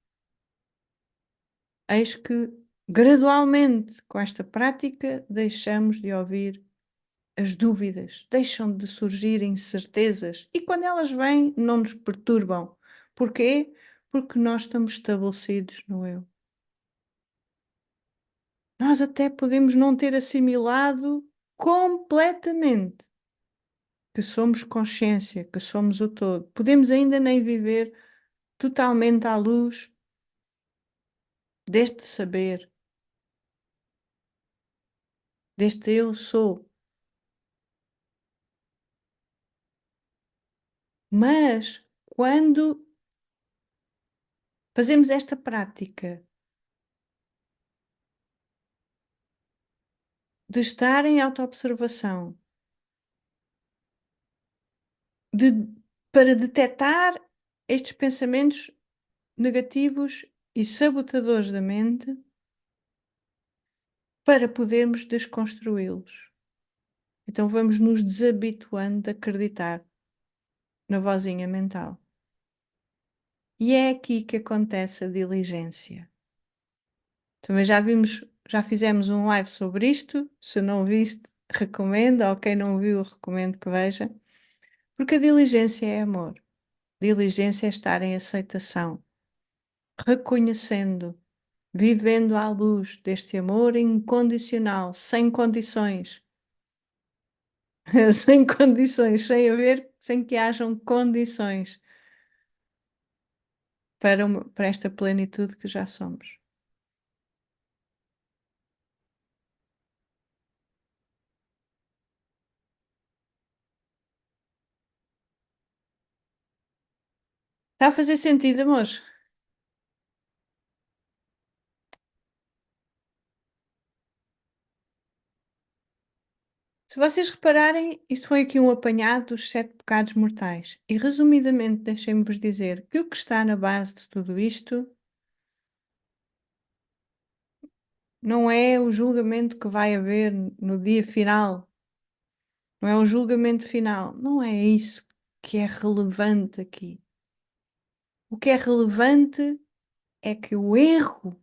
eis que gradualmente, com esta prática, deixamos de ouvir as dúvidas, deixam de surgir incertezas e quando elas vêm, não nos perturbam. Porquê? Porque nós estamos estabelecidos no eu. Nós até podemos não ter assimilado completamente que somos consciência, que somos o todo. Podemos ainda nem viver totalmente à luz deste saber, deste eu sou. Mas quando fazemos esta prática de estar em autoobservação, de, para detectar estes pensamentos negativos e sabotadores da mente, para podermos desconstruí-los. Então vamos nos desabituando de acreditar na vozinha mental. E é aqui que acontece a diligência. Também já fizemos um live sobre isto. Se não viste, recomendo. Ou quem não viu, recomendo que veja. Porque a diligência é amor. Diligência é estar em aceitação, reconhecendo, vivendo à luz deste amor incondicional, sem condições. Sem condições, sem que hajam condições. para esta plenitude que já somos. Está a fazer sentido, amores? Se vocês repararem, isto foi aqui um apanhado dos 7 pecados mortais. E resumidamente, deixem-me-vos dizer que o que está na base de tudo isto não é o julgamento que vai haver no dia final, não é o julgamento final, não é isso que é relevante aqui. O que é relevante é que o erro,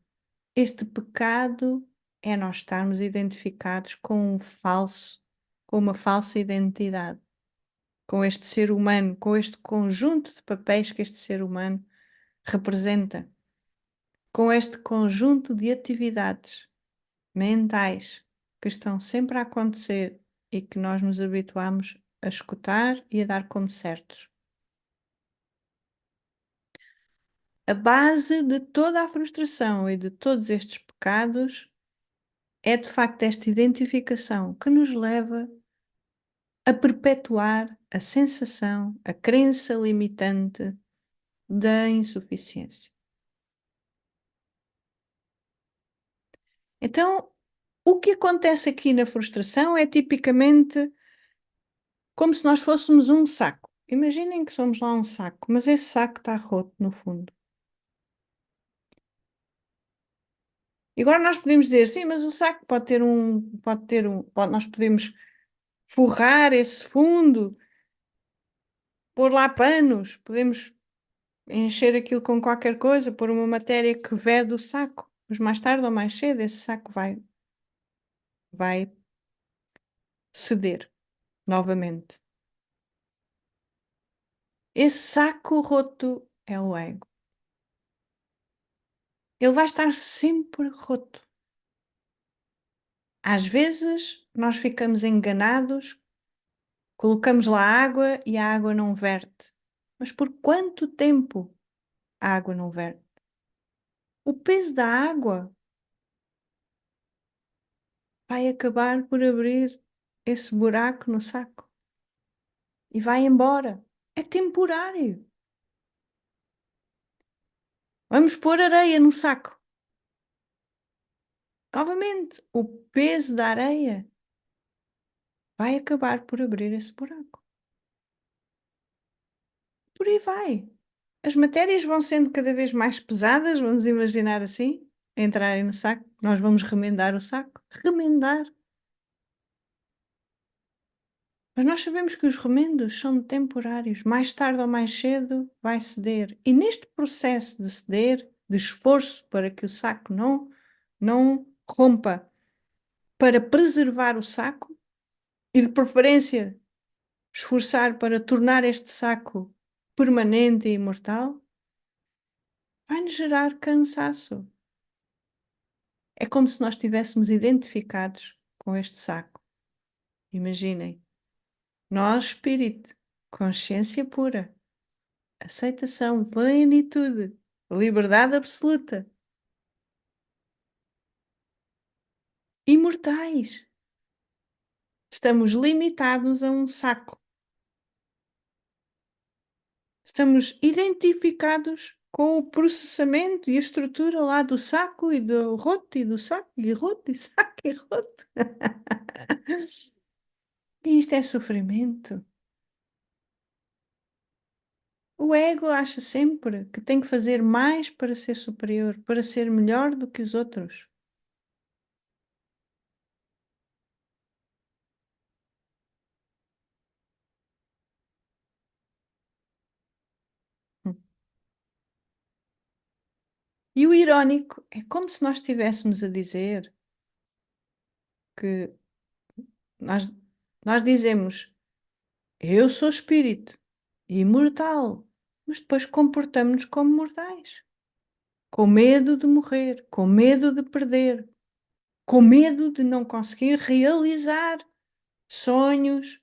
este pecado, é nós estarmos identificados com um falso, com uma falsa identidade, com este ser humano, com este conjunto de papéis que este ser humano representa, com este conjunto de atividades mentais que estão sempre a acontecer e que nós nos habituamos a escutar e a dar como certos. A base de toda a frustração e de todos estes pecados é de facto esta identificação que nos leva a perpetuar a sensação, a crença limitante da insuficiência. Então, o que acontece aqui na frustração é tipicamente como se nós fôssemos um saco. Imaginem que somos lá um saco, mas esse saco está roto no fundo. E agora nós podemos dizer, sim, mas o saco nós podemos forrar esse fundo, pôr lá panos, podemos encher aquilo com qualquer coisa, pôr uma matéria que vede o saco. Mas mais tarde ou mais cedo esse saco vai ceder novamente. Esse saco roto é o ego. Ele vai estar sempre roto. Às vezes nós ficamos enganados, colocamos lá água e a água não verte. Mas por quanto tempo a água não verte? O peso da água vai acabar por abrir esse buraco no saco e vai embora. É temporário. Vamos pôr areia no saco. Novamente, o peso da areia vai acabar por abrir esse buraco. Por aí vai. As matérias vão sendo cada vez mais pesadas, vamos imaginar assim, entrarem no saco. Nós vamos remendar o saco. Remendar. Mas nós sabemos que os remendos são temporários. Mais tarde ou mais cedo vai ceder. E neste processo de ceder, de esforço para que o saco não rompa, para preservar o saco e de preferência esforçar para tornar este saco permanente e imortal, vai-nos gerar cansaço. É como se nós estivéssemos identificados com este saco. Imaginem, nós, espírito, consciência pura, aceitação, plenitude, liberdade absoluta, imortais. Estamos limitados a um saco. Estamos identificados com o processamento e a estrutura lá do saco e do roto e do saco e roto e saco e roto. E isto é sofrimento. O ego acha sempre que tem que fazer mais para ser superior, para ser melhor do que os outros. Hum. E o irónico é como se nós estivéssemos a dizer que nós, nós dizemos eu sou espírito imortal, mas depois comportamos-nos como mortais, com medo de morrer, com medo de perder, com medo de não conseguir realizar sonhos,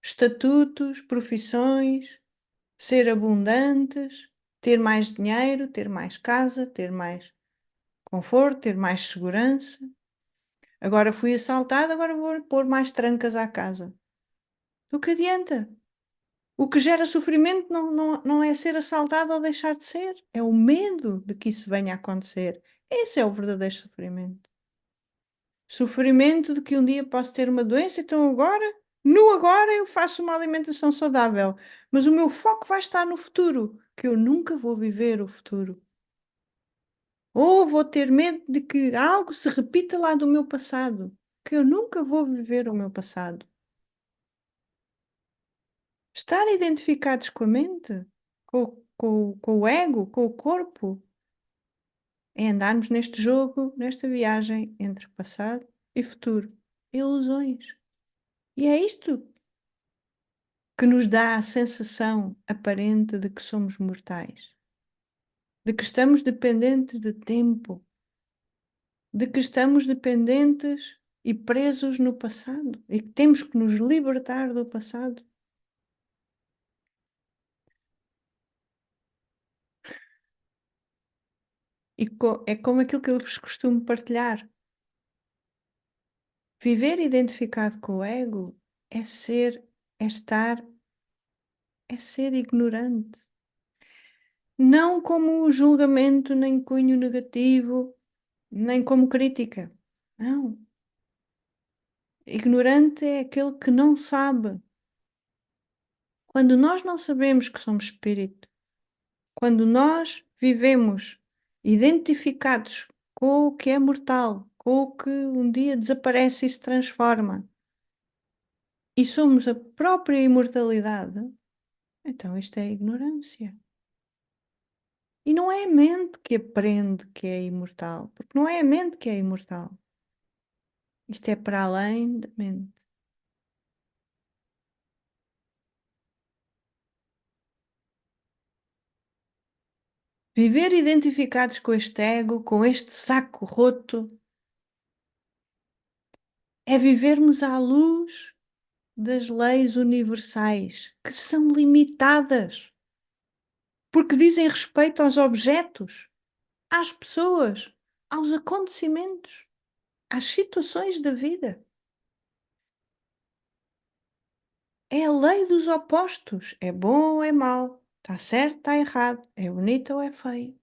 estatutos, profissões, ser abundantes. ter mais dinheiro, ter mais casa, ter mais conforto, ter mais segurança. Agora fui assaltado, agora vou pôr mais trancas à casa. O que adianta? O que gera sofrimento não é ser assaltado ou deixar de ser, é o medo de que isso venha a acontecer. Esse é o verdadeiro sofrimento. Sofrimento de que um dia posso ter uma doença, então agora, no agora, eu faço uma alimentação saudável, mas o meu foco vai estar no futuro, que eu nunca vou viver o futuro. Ou vou ter medo de que algo se repita lá do meu passado, que eu nunca vou viver o meu passado. Estar identificados com a mente, com o ego, com o corpo, é andarmos neste jogo, nesta viagem entre passado e futuro. Ilusões. E é isto que nos dá a sensação aparente de que somos mortais, de que estamos dependentes de tempo, de que estamos dependentes e presos no passado e que temos que nos libertar do passado. E é como aquilo que eu vos costumo partilhar. Viver identificado com o ego é ser, é estar, é ser ignorante. Não como julgamento, nem cunho negativo, nem como crítica. Não. Ignorante é aquele que não sabe. Quando nós não sabemos que somos espírito, quando nós vivemos identificados com o que é mortal, com o que um dia desaparece e se transforma, e somos a própria imortalidade, então isto é ignorância. E não é a mente que aprende que é imortal, porque não é a mente que é imortal. Isto é para além da mente. Viver identificados com este ego, com este saco roto, é vivermos à luz das leis universais, que são limitadas, porque dizem respeito aos objetos, às pessoas, aos acontecimentos, às situações da vida. É a lei dos opostos. É bom ou é mau. Está certo, está errado. É bonito ou é feio.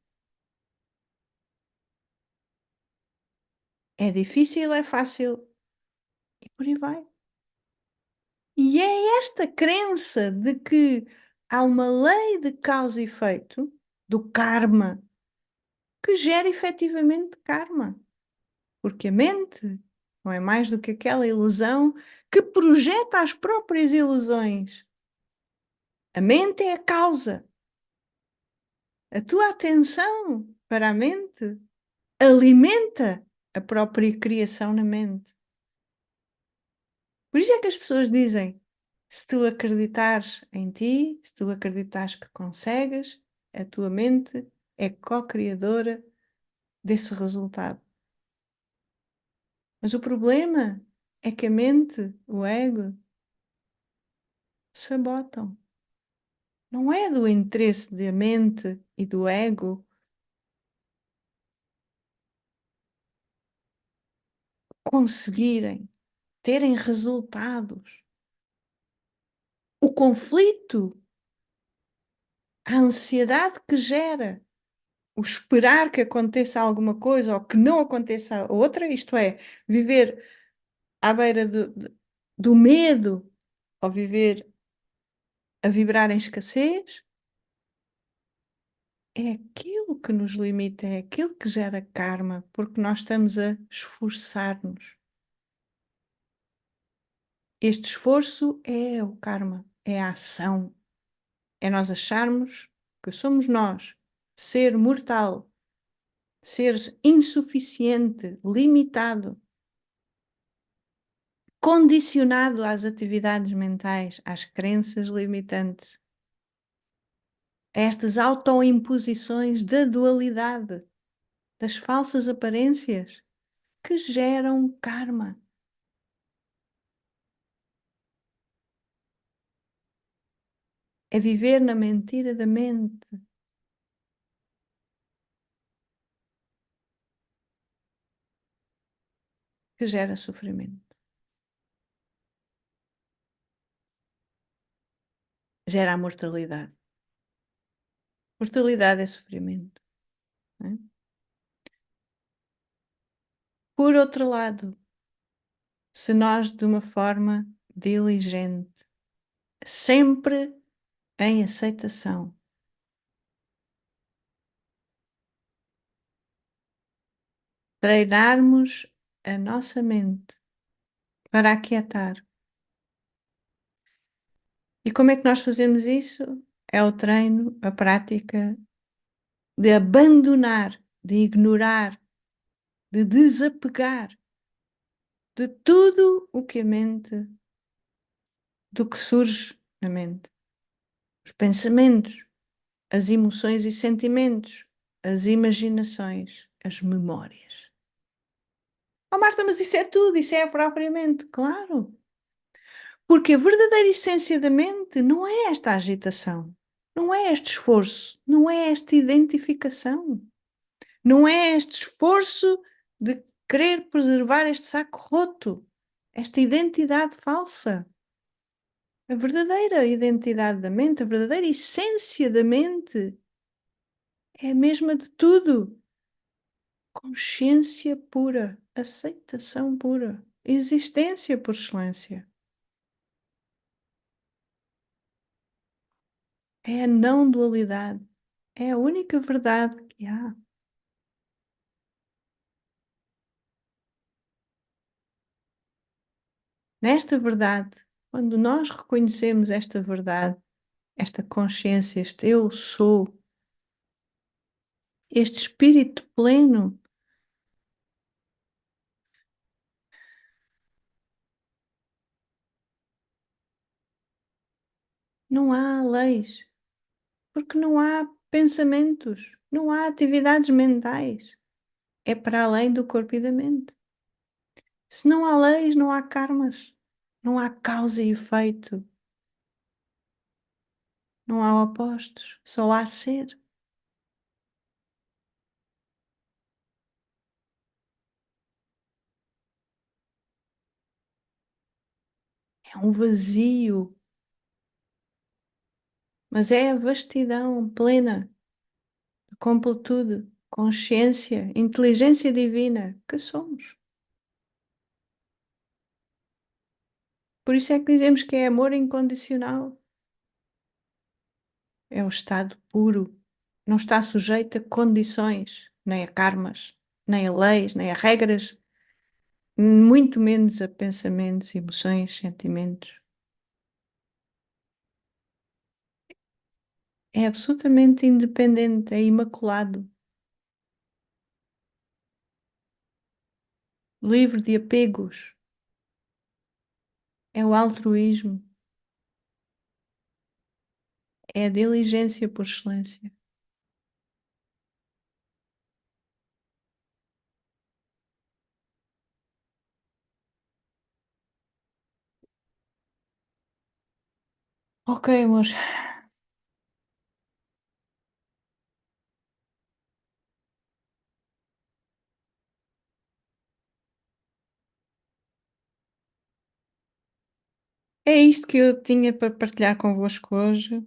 É difícil ou é fácil. E por aí vai. E é esta crença de que há uma lei de causa e efeito, do karma, que gera efetivamente karma. Porque a mente não é mais do que aquela ilusão que projeta as próprias ilusões. A mente é a causa. A tua atenção para a mente alimenta a própria criação na mente. Por isso é que as pessoas dizem: se tu acreditares em ti, se tu acreditares que consegues, a tua mente é co-criadora desse resultado. Mas o problema é que a mente, o ego, sabotam. Não é do interesse da mente e do ego conseguirem, terem resultados. O conflito, a ansiedade que gera, o esperar que aconteça alguma coisa ou que não aconteça outra, isto é, viver à beira do medo ou viver a vibrar em escassez, é aquilo que nos limita, é aquilo que gera karma, porque nós estamos a esforçar-nos. Este esforço é o karma, é a ação, é nós acharmos que somos nós, ser mortal, ser insuficiente, limitado, condicionado às atividades mentais, às crenças limitantes, a estas autoimposições da dualidade, das falsas aparências que geram karma. É viver na mentira da mente. que gera sofrimento. Gera a mortalidade. Mortalidade é sofrimento. Não é? Por outro lado, se nós, de uma forma diligente, sempre em aceitação, treinarmos a nossa mente para aquietar. E como é que nós fazemos isso? É o treino, a prática de abandonar, de ignorar, de desapegar de tudo o que a mente, do que surge na mente. Os pensamentos, as emoções e sentimentos, as imaginações, as memórias. Oh Marta, mas isso é tudo, isso é propriamente, claro. Porque a verdadeira essência da mente não é esta agitação, não é este esforço, não é esta identificação, não é este esforço de querer preservar este saco roto, esta identidade falsa. A verdadeira identidade da mente, a verdadeira essência da mente é a mesma de tudo. Consciência pura, aceitação pura, existência por excelência. É a não dualidade. É a única verdade que há. Nesta verdade, quando nós reconhecemos esta verdade, esta consciência, este eu sou, este espírito pleno, não há leis, porque não há pensamentos, não há atividades mentais. É para além do corpo e da mente. Se não há leis, não há karmas, não há causa e efeito, não há opostos, só há ser. É um vazio, mas é a vastidão plena, a completude, consciência, inteligência divina que somos. Por isso é que dizemos que é amor incondicional. É o estado puro, não está sujeito a condições, nem a karmas, nem a leis, nem a regras, muito menos a pensamentos, emoções, sentimentos. É absolutamente independente, é imaculado, livre de apegos, é o altruísmo, é a diligência por excelência. Ok, amor. É isto que eu tinha para partilhar convosco hoje.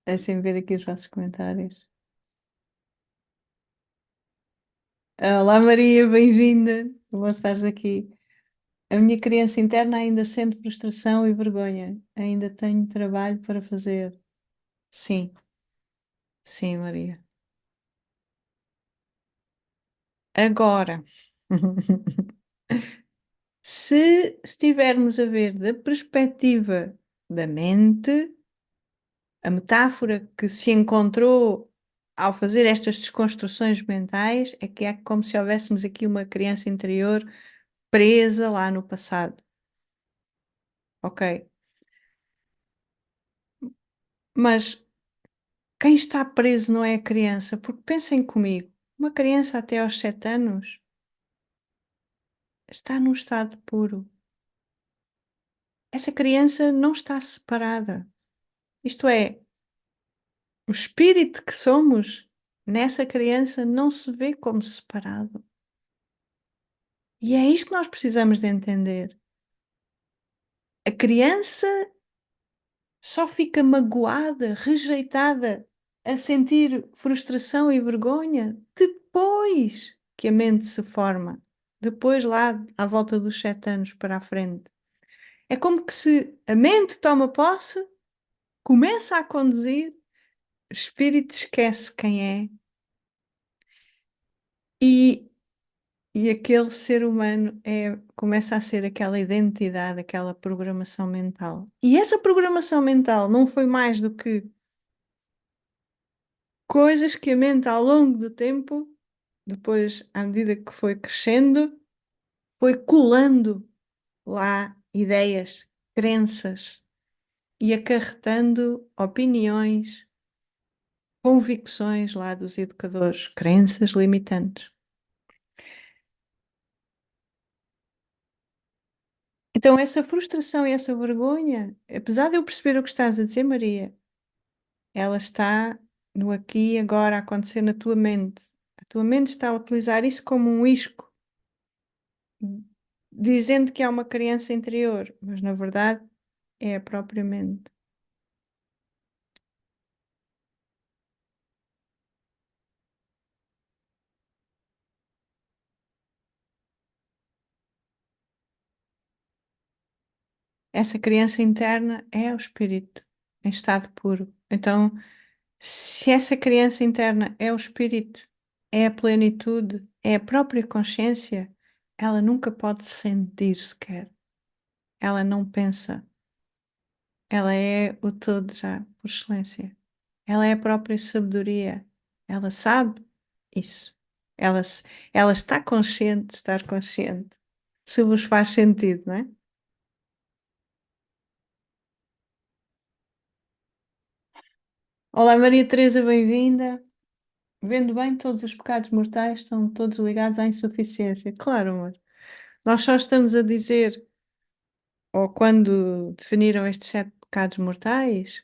Deixem ver aqui os vossos comentários. Olá Maria, bem-vinda. Bom estares aqui. A minha criança interna ainda sente frustração e vergonha. Ainda tenho trabalho para fazer. Sim, sim, Maria. Agora, se estivermos a ver da perspectiva da mente, a metáfora que se encontrou ao fazer estas desconstruções mentais é que é como se houvéssemos aqui uma criança interior presa lá no passado. Ok. Mas quem está preso não é a criança, porque pensem comigo, uma criança até aos 7 anos está num estado puro. Essa criança não está separada. Isto é, O espírito que somos nessa criança não se vê como separado. E é isto que nós precisamos de entender. A criança só fica magoada, rejeitada, a sentir frustração e vergonha depois que a mente se forma, depois lá à volta dos 7 anos para a frente. É como que se a mente toma posse, começa a conduzir, o espírito esquece quem é e, e aquele ser humano começa a ser aquela identidade, aquela programação mental. E essa programação mental não foi mais do que coisas que a mente ao longo do tempo, depois, à medida que foi crescendo, foi colando lá ideias, crenças e acarretando opiniões, convicções lá dos educadores, crenças limitantes. Então, essa frustração e essa vergonha, apesar de eu perceber o que estás a dizer, Maria, ela está no aqui e agora a acontecer na tua mente. A tua mente está a utilizar isso como um isco, dizendo que há uma criança interior, mas na verdade é a própria mente. Essa criança interna é o espírito em estado puro. Então, se essa criança interna é o espírito, é a plenitude, é a própria consciência, ela nunca pode sentir sequer. Ela não pensa. Ela é o todo já, por excelência. Ela é a própria sabedoria. Ela sabe isso. Ela, ela está consciente de estar consciente. Se vos faz sentido, não é? Olá, Maria Teresa, bem-vinda. Vendo bem, todos os pecados mortais estão todos ligados à insuficiência. Claro, amor. Nós só estamos a dizer, ou quando definiram estes 7 pecados mortais,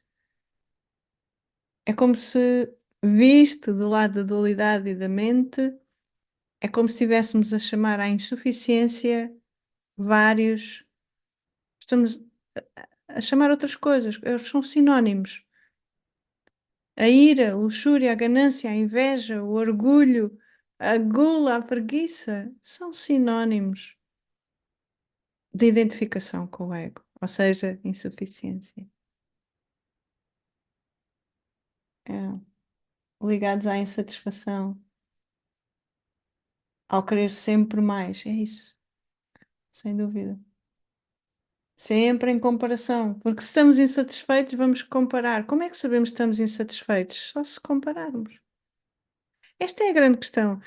é como se, visto do lado da dualidade e da mente, é como se estivéssemos a chamar à insuficiência vários. Estamos a chamar outras coisas, eles são sinónimos. A ira, a luxúria, a ganância, a inveja, o orgulho, a gula, a preguiça são sinónimos de identificação com o ego, ou seja, insuficiência. É, ligados à insatisfação, ao querer sempre mais, é isso, sem dúvida. Sempre em comparação, porque se estamos insatisfeitos, vamos comparar. Como é que sabemos que estamos insatisfeitos? Só se compararmos. Esta é a grande questão.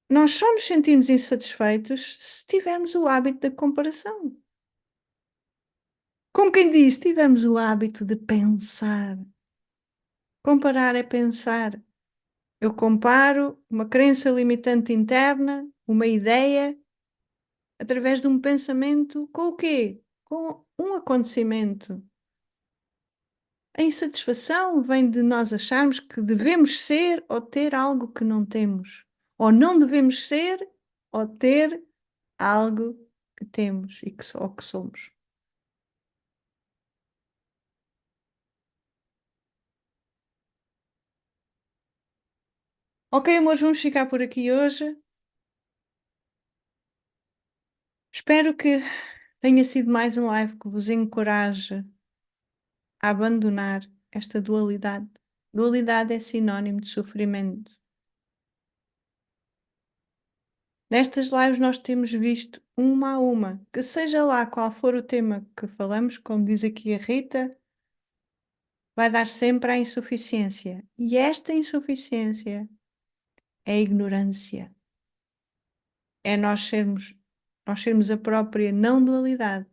Nós só nos sentimos insatisfeitos se tivermos o hábito da comparação. Como quem diz, se tivermos o hábito de pensar. Comparar é pensar. Eu comparo uma crença limitante interna, uma ideia, através de um pensamento com o quê? Com um acontecimento. A insatisfação vem de nós acharmos que devemos ser ou ter algo que não temos, ou não devemos ser ou ter algo que temos e que, ou que somos. Ok, amores, vamos ficar por aqui hoje. Espero que tenha sido mais um live que vos encoraje a abandonar esta dualidade. Dualidade é sinónimo de sofrimento. Nestas lives nós temos visto uma a uma, que seja lá qual for o tema que falamos, como diz aqui a Rita, vai dar sempre à insuficiência. E esta insuficiência é a ignorância. É nós sermos a própria não dualidade,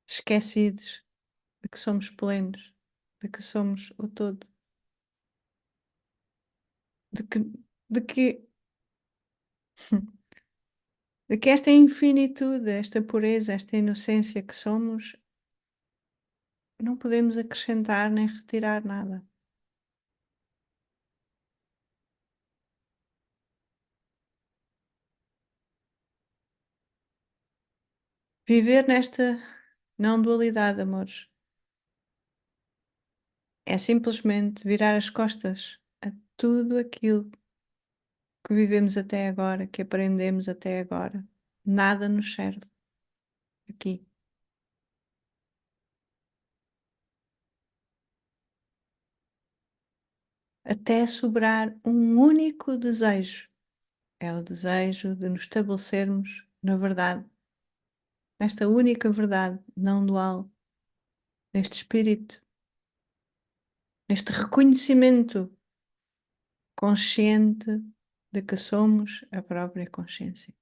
esquecidos de que somos plenos, de que somos o todo, de que, de que, de que esta infinitude, esta pureza, esta inocência que somos não podemos acrescentar nem retirar nada. Viver nesta não dualidade, amores, é simplesmente virar as costas a tudo aquilo que vivemos até agora, que aprendemos até agora. Nada nos serve aqui. Até sobrar um único desejo. É o desejo de nos estabelecermos na verdade, nesta única verdade não dual, neste espírito, neste reconhecimento consciente de que somos a própria consciência.